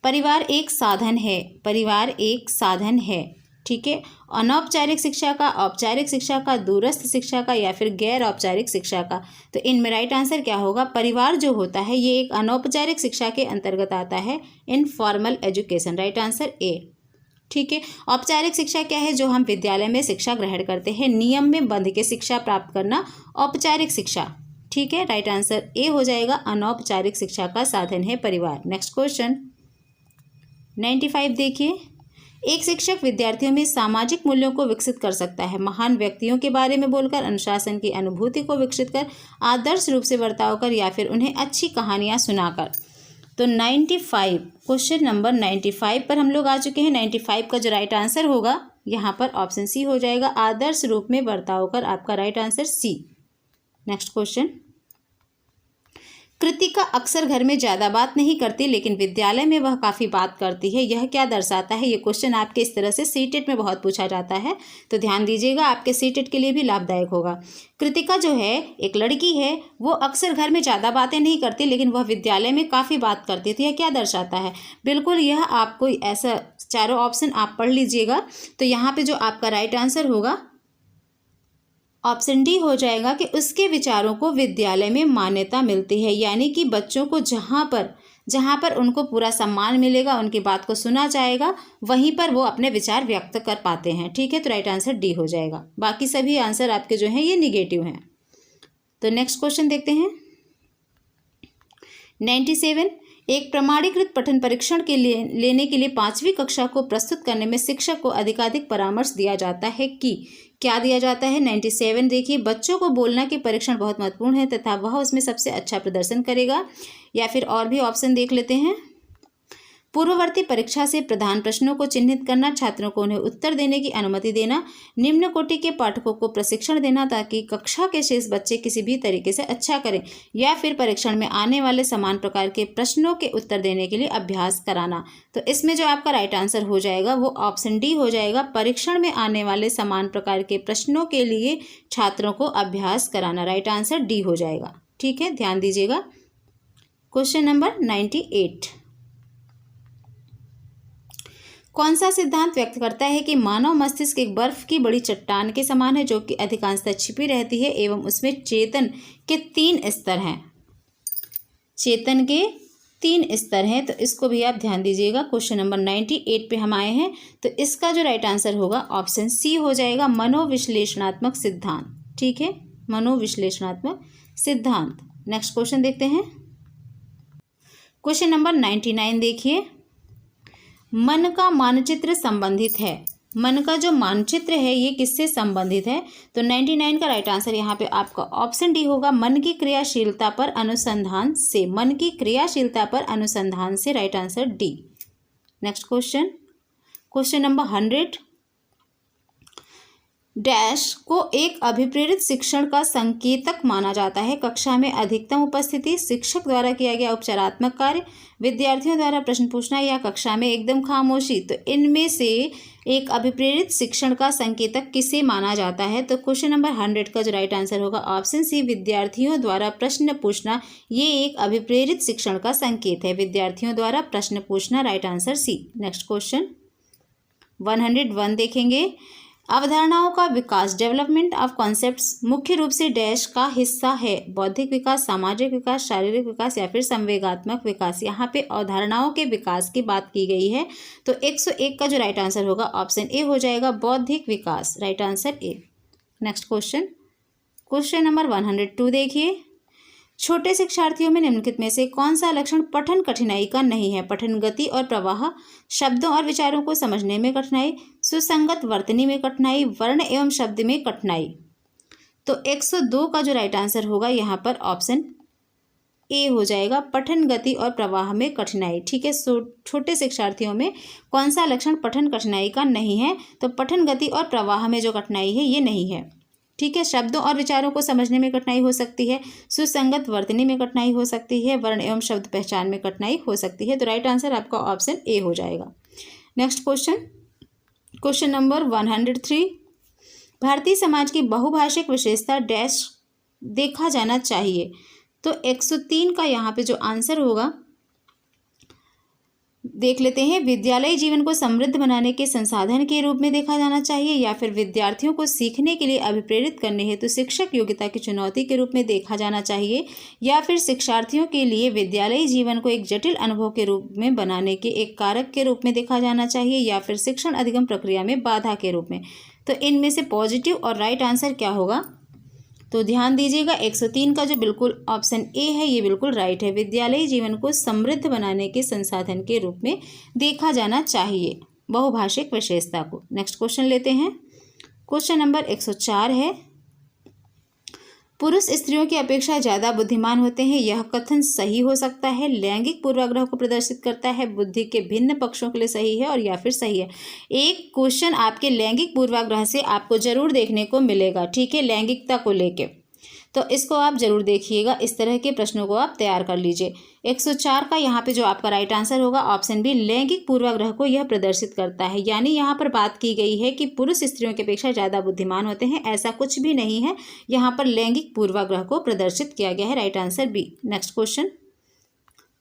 परिवार एक साधन है, परिवार एक साधन है, ठीक है, अनौपचारिक शिक्षा का, औपचारिक शिक्षा का, दूरस्थ शिक्षा का, या फिर गैर औपचारिक शिक्षा का। तो इनमें राइट आंसर क्या होगा? परिवार जो होता है ये एक अनौपचारिक शिक्षा के अंतर्गत आता है, इनफॉर्मल एजुकेशन। राइट आंसर ए। ठीक है, औपचारिक शिक्षा क्या है? जो हम विद्यालय में शिक्षा ग्रहण करते हैं, नियम में बंध के शिक्षा प्राप्त करना औपचारिक शिक्षा। ठीक है, राइट आंसर ए हो जाएगा, अनौपचारिक शिक्षा का साधन है परिवार। नेक्स्ट क्वेश्चन 95 देखिए, एक शिक्षक विद्यार्थियों में सामाजिक मूल्यों को विकसित कर सकता है, महान व्यक्तियों के बारे में बोलकर, अनुशासन की अनुभूति को विकसित कर, आदर्श रूप से बर्ताव कर, या फिर उन्हें अच्छी कहानियां सुनाकर। तो 95 क्वेश्चन नंबर 95 पर हम लोग आ चुके हैं। 95 का जो राइट आंसर होगा यहाँ पर ऑप्शन सी हो जाएगा, आदर्श रूप में बर्ताव कर। आपका right answer C. Next question, Kritika अक्सर घर में ज़्यादा बात नहीं करती, लेकिन विद्यालय में वह काफ़ी बात करती है, यह क्या दर्शाता है? ये क्वेश्चन आपके इस तरह से सीटेट में बहुत पूछा जाता है, तो ध्यान दीजिएगा, आपके सीटेट के लिए भी लाभदायक होगा। कृतिका जो है एक लड़की है, वो अक्सर घर में ज़्यादा बातें नहीं करती, लेकिन वह विद्यालय में काफ़ी बात करती थी, यह क्या दर्शाता है? बिल्कुल यह आपको ऐसा चारों ऑप्शन आप पढ़ लीजिएगा। तो यहाँ पर जो आपका राइट आंसर होगा ऑप्शन डी हो जाएगा कि उसके विचारों को विद्यालय में मान्यता मिलती है, यानी कि बच्चों को जहाँ पर उनको पूरा सम्मान मिलेगा, उनकी बात को सुना जाएगा, वहीं पर वो अपने विचार व्यक्त कर पाते हैं। ठीक है, तो राइट आंसर डी हो जाएगा। बाकी सभी आंसर आपके जो हैं ये निगेटिव हैं। तो नेक्स्ट क्वेश्चन देखते हैं 97, एक प्रमाणीकृत पठन परीक्षण के लिए लेने के लिए 5वीं कक्षा को प्रस्तुत करने में शिक्षक को अधिकाधिक परामर्श दिया जाता है कि क्या दिया जाता है? 97 देखिए, बच्चों को बोलना कि परीक्षण बहुत महत्वपूर्ण है तथा वह उसमें सबसे अच्छा प्रदर्शन करेगा, या फिर और भी ऑप्शन देख लेते हैं। पूर्ववर्ती परीक्षा से प्रधान प्रश्नों को चिन्हित करना, छात्रों को उन्हें उत्तर देने की अनुमति देना, निम्न कोटि के पाठकों को प्रशिक्षण देना ताकि कक्षा के शेष बच्चे किसी भी तरीके से अच्छा करें, या फिर परीक्षण में आने वाले समान प्रकार के प्रश्नों के उत्तर देने के लिए अभ्यास कराना। तो इसमें जो आपका राइट आंसर हो जाएगा वो ऑप्शन डी हो जाएगा, परीक्षण में आने वाले समान प्रकार के प्रश्नों के लिए छात्रों को अभ्यास कराना। राइट आंसर डी हो जाएगा। ठीक है, ध्यान दीजिएगा। क्वेश्चन नंबर 98, कौन सा सिद्धांत व्यक्त करता है कि मानव मस्तिष्क एक बर्फ की बड़ी चट्टान के समान है, जो कि अधिकांशतः छिपी रहती है एवं उसमें चेतन के 3 स्तर हैं? चेतन के 3 स्तर हैं, तो इसको भी आप ध्यान दीजिएगा। क्वेश्चन नंबर 98 पे हम आए हैं, तो इसका जो राइट आंसर होगा ऑप्शन सी हो जाएगा, मनोविश्लेषणात्मक सिद्धांत। ठीक है, मनोविश्लेषणात्मक सिद्धांत। नेक्स्ट क्वेश्चन देखते हैं। क्वेश्चन नंबर 99 देखिए, मन का मानचित्र संबंधित है। मन का जो मानचित्र है ये किससे संबंधित है? तो 99 का राइट आंसर यहाँ पे आपका ऑप्शन डी होगा, मन की क्रियाशीलता पर अनुसंधान से। मन की क्रियाशीलता पर अनुसंधान से, right answer D. Next question, question number 100, dash को एक अभिप्रेरित शिक्षण का संकेतक माना जाता है। कक्षा में अधिकतम उपस्थिति, शिक्षक द्वारा किया गया उपचारात्मक कार्य, विद्यार्थियों द्वारा प्रश्न पूछना या कक्षा में एकदम खामोशी। तो इनमें से एक अभिप्रेरित शिक्षण का संकेतक किसे माना जाता है? तो क्वेश्चन नंबर 100 का जो राइट आंसर होगा ऑप्शन सी, विद्यार्थियों द्वारा प्रश्न पूछना। ये एक अभिप्रेरित शिक्षण का संकेत है, विद्यार्थियों द्वारा प्रश्न पूछना, right answer C. Next question 101 देखेंगे, अवधारणाओं का विकास, डेवलपमेंट ऑफ कॉन्सेप्ट्स मुख्य रूप से डैश का हिस्सा है। बौद्धिक विकास, सामाजिक विकास, शारीरिक विकास या फिर संवेगात्मक विकास। यहाँ पे अवधारणाओं के विकास की बात की गई है, तो 101 का जो राइट आंसर होगा ऑप्शन ए हो जाएगा, बौद्धिक विकास, right answer A. Next question, question number 102 देखिए, छोटे शिक्षार्थियों में निम्नलिखित में से कौन सा लक्षण पठन कठिनाई का नहीं है? पठन गति और प्रवाह, शब्दों और विचारों को समझने में कठिनाई, सुसंगत वर्तनी में कठिनाई, वर्ण एवं शब्द में कठिनाई। तो 102 का जो राइट आंसर होगा यहाँ पर ऑप्शन ए हो जाएगा, पठन गति और प्रवाह में कठिनाई। ठीक है, छोटे शिक्षार्थियों में कौन सा लक्षण पठन कठिनाई का नहीं है? तो पठन गति और प्रवाह में जो कठिनाई है ये नहीं है। ठीक है, शब्दों और विचारों को समझने में कठिनाई हो सकती है, सुसंगत वर्तनी में कठिनाई हो सकती है, वर्ण एवं शब्द पहचान में कठिनाई हो सकती है। तो राइट आंसर आपका ऑप्शन ए हो जाएगा। Next question, question number 103, Bharatiya Samaj की बहुभाषिक विशेषता डैश देखा जाना चाहिए। तो 103 का यहाँ पे जो आंसर होगा देख लेते हैं, विद्यालय जीवन को समृद्ध बनाने के संसाधन के रूप में देखा जाना चाहिए, या फिर विद्यार्थियों को सीखने के लिए अभिप्रेरित करने हेतु शिक्षक योग्यता की चुनौती के रूप में देखा जाना चाहिए, या फिर शिक्षार्थियों के लिए विद्यालयी जीवन को एक जटिल अनुभव के रूप में बनाने के एक कारक के रूप में देखा जाना चाहिए, या फिर शिक्षण अधिगम प्रक्रिया में बाधा के रूप में। तो इनमें से पॉजिटिव और राइट आंसर क्या होगा? तो ध्यान दीजिएगा, 103 का जो बिल्कुल ऑप्शन ए है ये बिल्कुल राइट है, विद्यालयी जीवन को समृद्ध बनाने के संसाधन के रूप में देखा जाना चाहिए बहुभाषिक विशेषता को। नेक्स्ट क्वेश्चन लेते हैं, क्वेश्चन नंबर 104 है, पुरुष स्त्रियों की अपेक्षा ज़्यादा बुद्धिमान होते हैं, यह कथन सही हो सकता है, लैंगिक पूर्वाग्रह को प्रदर्शित करता है, बुद्धि के भिन्न पक्षों के लिए सही है और या फिर सही है। एक क्वेश्चन आपके लैंगिक पूर्वाग्रह से आपको जरूर देखने को मिलेगा। ठीक है, लैंगिकता को लेके, तो इसको आप जरूर देखिएगा, इस तरह के प्रश्नों को आप तैयार कर लीजिए। 104 का यहाँ पे जो आपका राइट आंसर होगा ऑप्शन बी, लैंगिक पूर्वाग्रह को यह प्रदर्शित करता है। यानी यहाँ पर बात की गई है कि पुरुष स्त्रियों की अपेक्षा ज़्यादा बुद्धिमान होते हैं, ऐसा कुछ भी नहीं है, यहाँ पर लैंगिक पूर्वाग्रह को प्रदर्शित किया गया है, right answer B. Next question,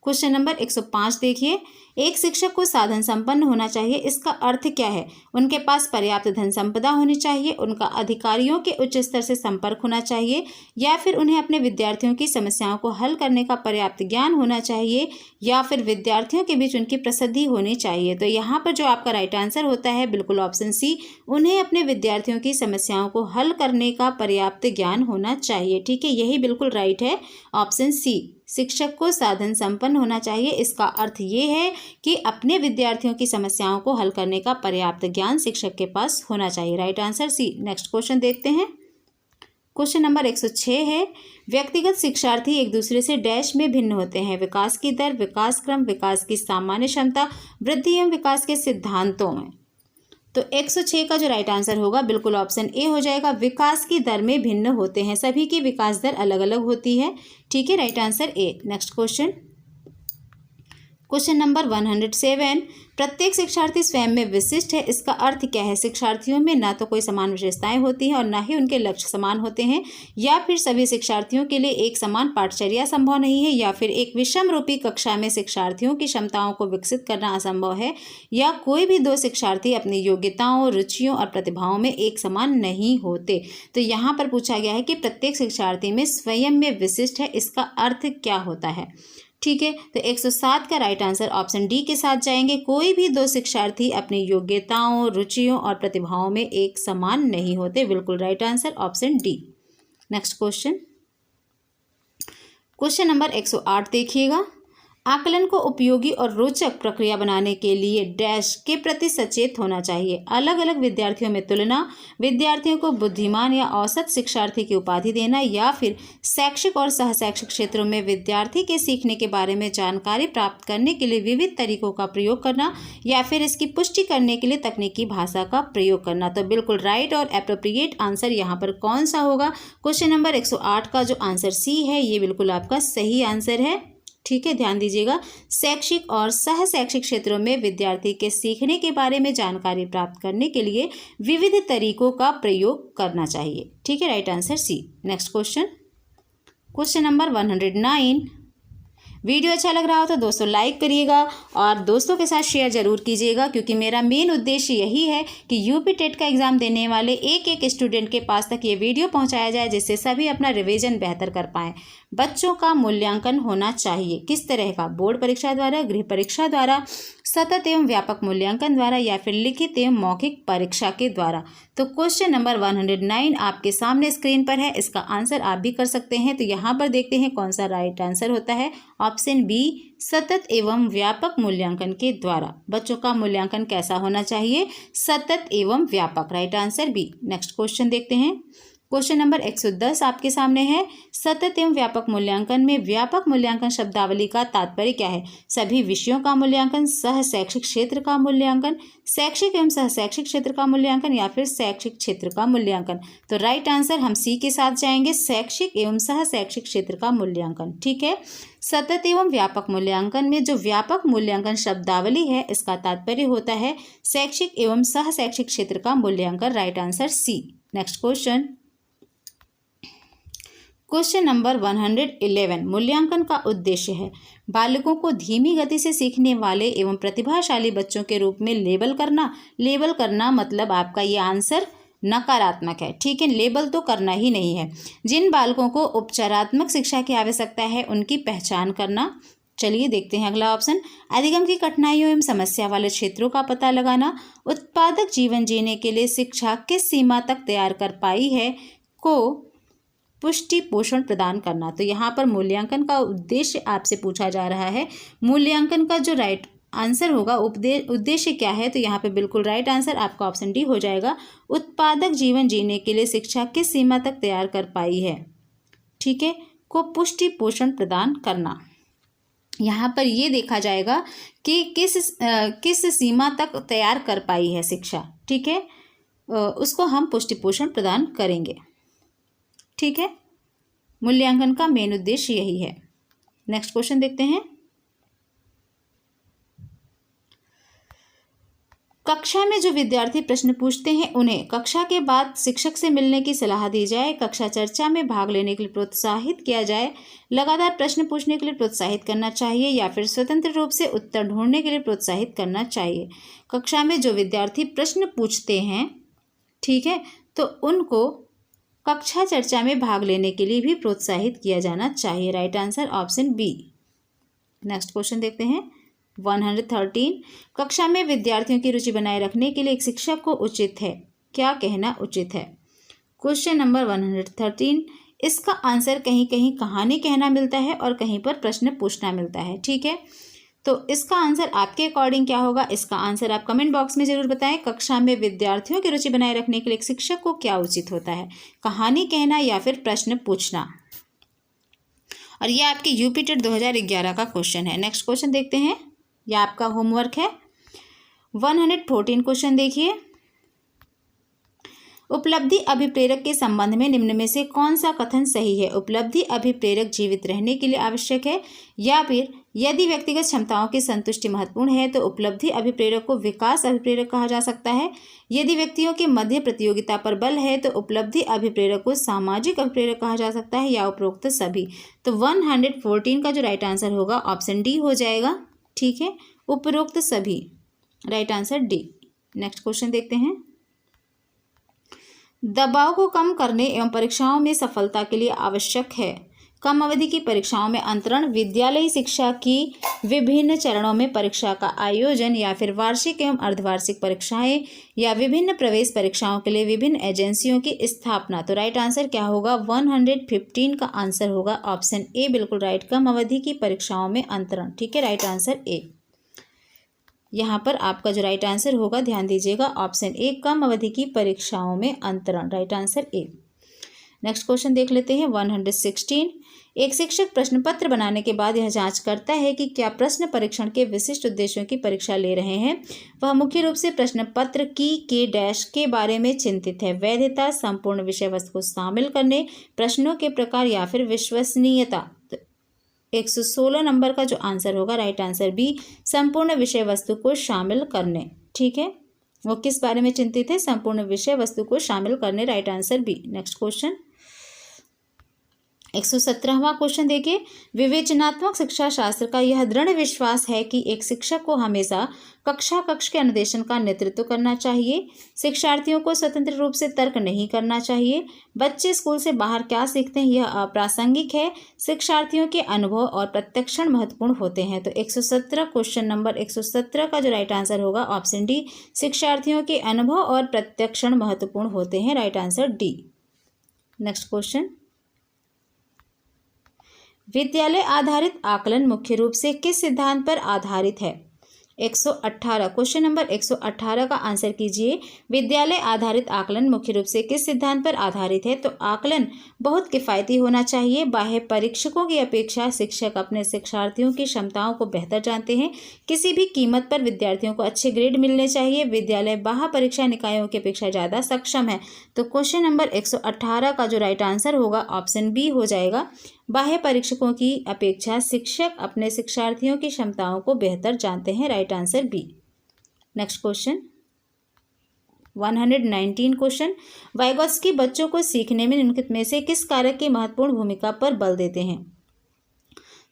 question number 105 देखिए, एक शिक्षक को साधन संपन्न होना चाहिए, इसका अर्थ क्या है? उनके पास पर्याप्त धन संपदा होनी चाहिए, उनका अधिकारियों के उच्च स्तर से संपर्क होना चाहिए, या फिर उन्हें अपने विद्यार्थियों की समस्याओं को हल करने का पर्याप्त ज्ञान होना चाहिए, या फिर विद्यार्थियों के बीच उनकी प्रसिद्धि होनी चाहिए। तो यहाँ पर जो आपका राइट आंसर होता है बिल्कुल ऑप्शन सी, उन्हें अपने विद्यार्थियों की समस्याओं को हल करने का पर्याप्त ज्ञान होना चाहिए। ठीक है, यही बिल्कुल राइट है, ऑप्शन सी, शिक्षक को साधन संपन्न होना चाहिए, इसका अर्थ ये है कि अपने विद्यार्थियों की समस्याओं को हल करने का पर्याप्त ज्ञान शिक्षक के पास होना चाहिए, right answer C. Next question देखते हैं, क्वेश्चन नंबर 106 है, व्यक्तिगत शिक्षार्थी एक दूसरे से डैश में भिन्न होते हैं, विकास की दर, विकास क्रम, विकास की सामान्य क्षमता, वृद्धि एवं विकास के सिद्धांतों में। तो 106 का जो राइट आंसर होगा बिल्कुल ऑप्शन ए हो जाएगा, विकास की दर में भिन्न होते हैं, सभी की विकास दर अलग अलग होती है। ठीक है, right answer A. Next question, question number 107, प्रत्येक शिक्षार्थी स्वयं में विशिष्ट है, इसका अर्थ क्या है? शिक्षार्थियों में ना तो कोई समान विशेषताएं होती हैं और ना ही उनके लक्ष्य समान होते हैं, या फिर सभी शिक्षार्थियों के लिए एक समान पाठचर्या संभव नहीं है, या फिर एक विषम रूपी कक्षा में शिक्षार्थियों की क्षमताओं को विकसित करना असंभव है, या कोई भी दो शिक्षार्थी अपनी योग्यताओं, रुचियों और प्रतिभाओं में एक समान नहीं होते। तो यहाँ पर पूछा गया है कि प्रत्येक शिक्षार्थी में स्वयं में विशिष्ट है, इसका अर्थ क्या होता है? ठीक है, तो 107 का राइट आंसर ऑप्शन डी के साथ जाएंगे, कोई भी दो शिक्षार्थी अपनी योग्यताओं, रुचियों और प्रतिभाओं में एक समान नहीं होते, बिल्कुल right answer option D. Next question number 108 देखिएगा। आकलन को उपयोगी और रोचक प्रक्रिया बनाने के लिए डैश के प्रति सचेत होना चाहिए। अलग अलग विद्यार्थियों में तुलना, विद्यार्थियों को बुद्धिमान या औसत शिक्षार्थी की उपाधि देना, या फिर शैक्षिक और सहशैक्षिक क्षेत्रों में विद्यार्थी के सीखने के बारे में जानकारी प्राप्त करने के लिए विविध तरीकों का प्रयोग करना, या फिर इसकी पुष्टि करने के लिए तकनीकी भाषा का प्रयोग करना। तो बिल्कुल राइट और एप्रोप्रिएट आंसर यहाँ पर कौन सा होगा? क्वेश्चन नंबर 108 का जो आंसर सी है ये बिल्कुल आपका सही आंसर है। ठीक है, ध्यान दीजिएगा। शैक्षिक और सहशैक्षिक क्षेत्रों में विद्यार्थी के सीखने के बारे में जानकारी प्राप्त करने के लिए विविध तरीकों का प्रयोग करना चाहिए। ठीक है, right answer C. Next question number 109। Video अच्छा लग रहा हो तो दोस्तों लाइक करिएगा और दोस्तों के साथ शेयर जरूर कीजिएगा, क्योंकि मेरा मेन उद्देश्य यही है कि यूपी टेट का एग्ज़ाम देने वाले एक एक स्टूडेंट के पास तक ये वीडियो पहुंचाया जाए, जिससे सभी अपना रिवीजन बेहतर कर पाएँ। बच्चों का मूल्यांकन होना चाहिए किस तरह का? बोर्ड परीक्षा द्वारा, गृह परीक्षा द्वारा, सतत एवं व्यापक मूल्यांकन द्वारा, या फिर लिखित एवं मौखिक परीक्षा के द्वारा। तो क्वेश्चन नंबर 109 आपके सामने स्क्रीन पर है। इसका आंसर आप भी कर सकते हैं। तो यहाँ पर देखते हैं कौन सा राइट आंसर होता है। ऑप्शन बी, सतत एवं व्यापक मूल्यांकन के द्वारा। बच्चों का मूल्यांकन कैसा होना चाहिए? सतत एवं व्यापक। Right answer B. Next question देखते हैं। क्वेश्चन नंबर 110 आपके सामने है। सतत एवं व्यापक मूल्यांकन में व्यापक मूल्यांकन शब्दावली का तात्पर्य क्या है? सभी विषयों का मूल्यांकन, सह शैक्षिक क्षेत्र का मूल्यांकन, शैक्षिक एवं सह शैक्षिक क्षेत्र का मूल्यांकन, या फिर शैक्षिक क्षेत्र का मूल्यांकन। तो राइट आंसर हम सी के साथ जाएंगे, शैक्षिक एवं सह शैक्षिक क्षेत्र का मूल्यांकन। ठीक है, सतत एवं व्यापक मूल्यांकन में जो व्यापक मूल्यांकन शब्दावली है इसका तात्पर्य होता है शैक्षिक एवं सह शैक्षिक क्षेत्र का मूल्यांकन। Right answer C. Next question number 111। मूल्यांकन का उद्देश्य है बालकों को धीमी गति से सीखने वाले एवं प्रतिभाशाली बच्चों के रूप में लेबल करना। लेबल करना मतलब आपका ये आंसर नकारात्मक है। ठीक है, लेबल तो करना ही नहीं है। जिन बालकों को उपचारात्मक शिक्षा की आवश्यकता है उनकी पहचान करना। चलिए देखते हैं अगला ऑप्शन। अधिगम की कठिनाइयों एवं समस्या वाले क्षेत्रों का पता लगाना। उत्पादक जीवन जीने के लिए शिक्षा किस सीमा तक तैयार कर पाई है को पुष्टि पोषण प्रदान करना। तो यहाँ पर मूल्यांकन का उद्देश्य आपसे पूछा जा रहा है। मूल्यांकन का जो राइट आंसर होगा, उद्देश्य क्या है? तो यहाँ पे बिल्कुल राइट आंसर आपका ऑप्शन डी हो जाएगा। उत्पादक जीवन जीने के लिए शिक्षा किस सीमा तक तैयार कर पाई है, ठीक है, को पुष्टि पोषण प्रदान करना। यहाँ पर ये देखा जाएगा कि किस सीमा तक तैयार कर पाई है शिक्षा। ठीक है, उसको हम पुष्टि पोषण प्रदान करेंगे। ठीक है, मूल्यांकन का मेन उद्देश्य यही है। नेक्स्ट क्वेश्चन देखते हैं। कक्षा में जो विद्यार्थी प्रश्न पूछते हैं उन्हें कक्षा के बाद शिक्षक से मिलने की सलाह दी जाए, कक्षा चर्चा में भाग लेने के लिए प्रोत्साहित किया जाए, लगातार प्रश्न पूछने के लिए प्रोत्साहित करना चाहिए, या फिर स्वतंत्र रूप से उत्तर ढूंढने के लिए प्रोत्साहित करना चाहिए। कक्षा में जो विद्यार्थी प्रश्न पूछते हैं, ठीक है, तो उनको कक्षा चर्चा में भाग लेने के लिए भी प्रोत्साहित किया जाना चाहिए। Right answer option B. Next question देखते हैं 113। कक्षा में विद्यार्थियों की रुचि बनाए रखने के लिए एक शिक्षक को उचित है, क्या कहना उचित है? Question number 113। इसका आंसर कहीं कहीं कहानी कहना मिलता है और कहीं पर प्रश्न पूछना मिलता है। ठीक है, तो इसका आंसर आपके अकॉर्डिंग क्या होगा? इसका आंसर आप कमेंट बॉक्स में जरूर बताएं। कक्षा में विद्यार्थियों की रुचि बनाए रखने के लिए एक शिक्षक को क्या उचित होता है, कहानी कहना या फिर प्रश्न पूछना? और यह आपके यूपी टेट 2011 का क्वेश्चन है। नेक्स्ट क्वेश्चन देखते हैं, यह आपका होमवर्क है। 114 क्वेश्चन देखिए। उपलब्धि अभिप्रेरक के संबंध में निम्न में से कौन सा कथन सही है? उपलब्धि अभिप्रेरक जीवित रहने के लिए आवश्यक है, या फिर यदि व्यक्तिगत क्षमताओं की संतुष्टि महत्वपूर्ण है तो उपलब्धि अभिप्रेरक को विकास अभिप्रेरक कहा जा सकता है। यदि व्यक्तियों के मध्य प्रतियोगिता पर बल है तो उपलब्धि अभिप्रेरक को सामाजिक अभिप्रेरक कहा जा सकता है, या उपरोक्त सभी। तो 114 का जो राइट आंसर होगा ऑप्शन डी हो जाएगा। ठीक है, उपरोक्त सभी। Right answer D. Next question देखते हैं। दबाव को कम करने एवं परीक्षाओं में सफलता के लिए आवश्यक है, कम अवधि की परीक्षाओं में अंतरण, विद्यालयी शिक्षा की विभिन्न चरणों में परीक्षा का आयोजन, या फिर वार्षिक एवं अर्धवार्षिक परीक्षाएं, या विभिन्न प्रवेश परीक्षाओं के लिए विभिन्न एजेंसियों की स्थापना। तो राइट आंसर क्या होगा? 115 का आंसर होगा ऑप्शन ए, बिल्कुल राइट। कम अवधि की परीक्षाओं में अंतरण, ठीक है, राइट आंसर ए। यहाँ पर आपका जो राइट आंसर होगा, ध्यान दीजिएगा, ऑप्शन ए, कम अवधि की परीक्षाओं में अंतरण, right answer A. Next question देख लेते हैं 116। एक शिक्षक प्रश्न पत्र बनाने के बाद यह जांच करता है कि क्या प्रश्न परीक्षण के विशिष्ट उद्देश्यों की परीक्षा ले रहे हैं। वह मुख्य रूप से प्रश्न पत्र की के डैश के बारे में चिंतित है। वैधता, संपूर्ण विषय वस्तु को शामिल करने, प्रश्नों के प्रकार, या फिर विश्वसनीयता। 116 नंबर का जो आंसर होगा, राइट आंसर बी, संपूर्ण विषय वस्तु को शामिल करने, ठीक है। वो किस बारे में चिंतित है? संपूर्ण विषय वस्तु को शामिल करने, right answer B. Next question 117वां क्वेश्चन देखिए। विवेचनात्मक शिक्षा शास्त्र का यह दृढ़ विश्वास है कि एक शिक्षक को हमेशा कक्ष के अनुदेशन का नेतृत्व करना चाहिए। शिक्षार्थियों को स्वतंत्र रूप से तर्क नहीं करना चाहिए। बच्चे स्कूल से बाहर क्या सीखते हैं, यह अप्रासंगिक है। शिक्षार्थियों के अनुभव और प्रत्यक्षण महत्वपूर्ण होते हैं। तो 117 क्वेश्चन नंबर 117 का जो राइट आंसर होगा, ऑप्शन डी, शिक्षार्थियों के अनुभव और प्रत्यक्षण महत्वपूर्ण होते हैं, right answer D. Next question, विद्यालय आधारित आकलन मुख्य रूप से किस सिद्धांत पर आधारित है? 118 क्वेश्चन नंबर 118 का आंसर कीजिए। विद्यालय आधारित आकलन मुख्य रूप से किस सिद्धांत पर आधारित है? तो आकलन बहुत किफ़ायती होना चाहिए। बाह्य परीक्षकों की अपेक्षा शिक्षक अपने शिक्षार्थियों की क्षमताओं को बेहतर जानते हैं। किसी भी कीमत पर विद्यार्थियों को अच्छे ग्रेड मिलने चाहिए। विद्यालय बाह्य परीक्षा निकायों की अपेक्षा ज़्यादा सक्षम है। तो क्वेश्चन नंबर 118 का जो राइट आंसर होगा, ऑप्शन बी हो जाएगा। बाह्य परीक्षकों की अपेक्षा शिक्षक अपने शिक्षार्थियों की क्षमताओं को बेहतर जानते हैं, right answer B. Next question 119 question, Vygotsky बच्चों को सीखने में निम्नलिखित में से किस कारक की महत्वपूर्ण भूमिका पर बल देते हैं?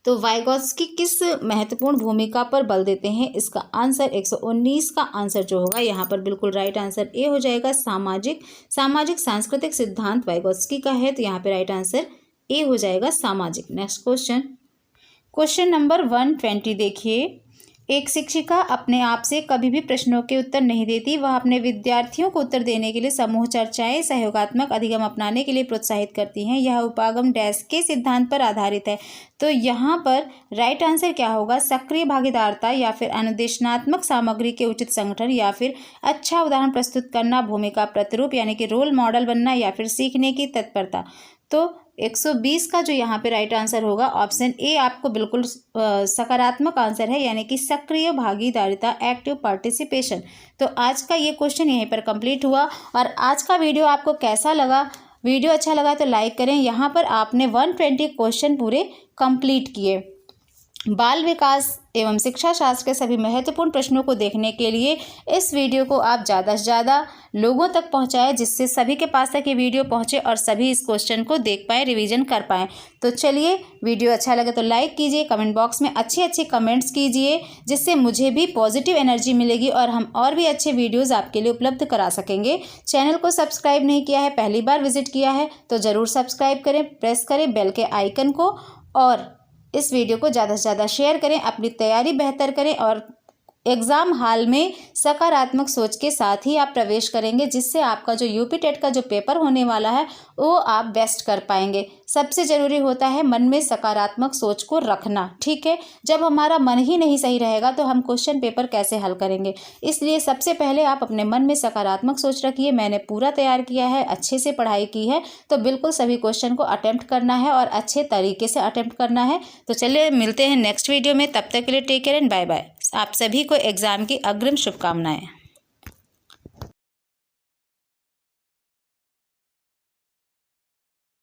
तो वाइगोत्स्की किस महत्वपूर्ण भूमिका पर बल देते हैं? इसका आंसर 119 का आंसर जो होगा, यहाँ पर बिल्कुल राइट आंसर ए हो जाएगा। सामाजिक सांस्कृतिक सिद्धांत वाइगोत्स्की का है, तो यहाँ पे राइट आंसर ए हो जाएगा, सामाजिक। नेक्स्ट क्वेश्चन नंबर 120 देखिए। एक शिक्षिका अपने आप से कभी भी प्रश्नों के उत्तर नहीं देती। वह अपने विद्यार्थियों को उत्तर देने के लिए समूह चर्चाएं, सहयोगात्मक अधिगम अपनाने के लिए प्रोत्साहित करती हैं। यह उपागम डैश के सिद्धांत पर आधारित है। तो यहाँ पर राइट आंसर क्या होगा? सक्रिय भागीदारता, या फिर अनुदेशनात्मक सामग्री के उचित संगठन, या फिर अच्छा उदाहरण प्रस्तुत करना, भूमिका प्रतिरूप यानी कि रोल मॉडल बनना, या फिर सीखने की तत्परता। तो 120 का जो यहाँ पे राइट आंसर होगा, ऑप्शन ए आपको बिल्कुल सकारात्मक आंसर है, यानी कि सक्रिय भागीदारिता, एक्टिव पार्टिसिपेशन। तो आज का ये क्वेश्चन यहीं पर कंप्लीट हुआ। और आज का वीडियो आपको कैसा लगा? वीडियो अच्छा लगा तो लाइक करें। यहाँ पर आपने 120 क्वेश्चन पूरे कंप्लीट किए। बाल विकास एवं शिक्षा शास्त्र के सभी महत्वपूर्ण प्रश्नों को देखने के लिए इस वीडियो को आप ज़्यादा से ज़्यादा लोगों तक पहुंचाएं, जिससे सभी के पास तक ये वीडियो पहुंचे और सभी इस क्वेश्चन को देख पाएँ, रिवीजन कर पाएँ। तो चलिए, वीडियो अच्छा लगे तो लाइक कीजिए, कमेंट बॉक्स में अच्छे अच्छे कमेंट्स कीजिए, जिससे मुझे भी पॉजिटिव एनर्जी मिलेगी और हम और भी अच्छे वीडियोज़ आपके लिए उपलब्ध करा सकेंगे। चैनल को सब्सक्राइब नहीं किया है, पहली बार विजिट किया है, तो ज़रूर सब्सक्राइब करें, प्रेस करें बेल के आइकन को, और इस वीडियो को ज़्यादा से ज़्यादा शेयर करें। अपनी तैयारी बेहतर करें और एग्ज़ाम हॉल में सकारात्मक सोच के साथ ही आप प्रवेश करेंगे, जिससे आपका जो यूपी टेट का जो पेपर होने वाला है वो आप बेस्ट कर पाएंगे। सबसे ज़रूरी होता है मन में सकारात्मक सोच को रखना, ठीक है। जब हमारा मन ही नहीं सही रहेगा तो हम क्वेश्चन पेपर कैसे हल करेंगे? इसलिए सबसे पहले आप अपने मन में सकारात्मक सोच रखिए। मैंने पूरा तैयार किया है, अच्छे से पढ़ाई की है, तो बिल्कुल सभी क्वेश्चन को अटेम्प्ट करना है और अच्छे तरीके से अटेम्प्ट करना है। तो चलिए मिलते हैं नेक्स्ट वीडियो में, तब तक के लिए take care and bye bye. आप सभी को एग्ज़ाम की अग्रिम शुभकामनाएं।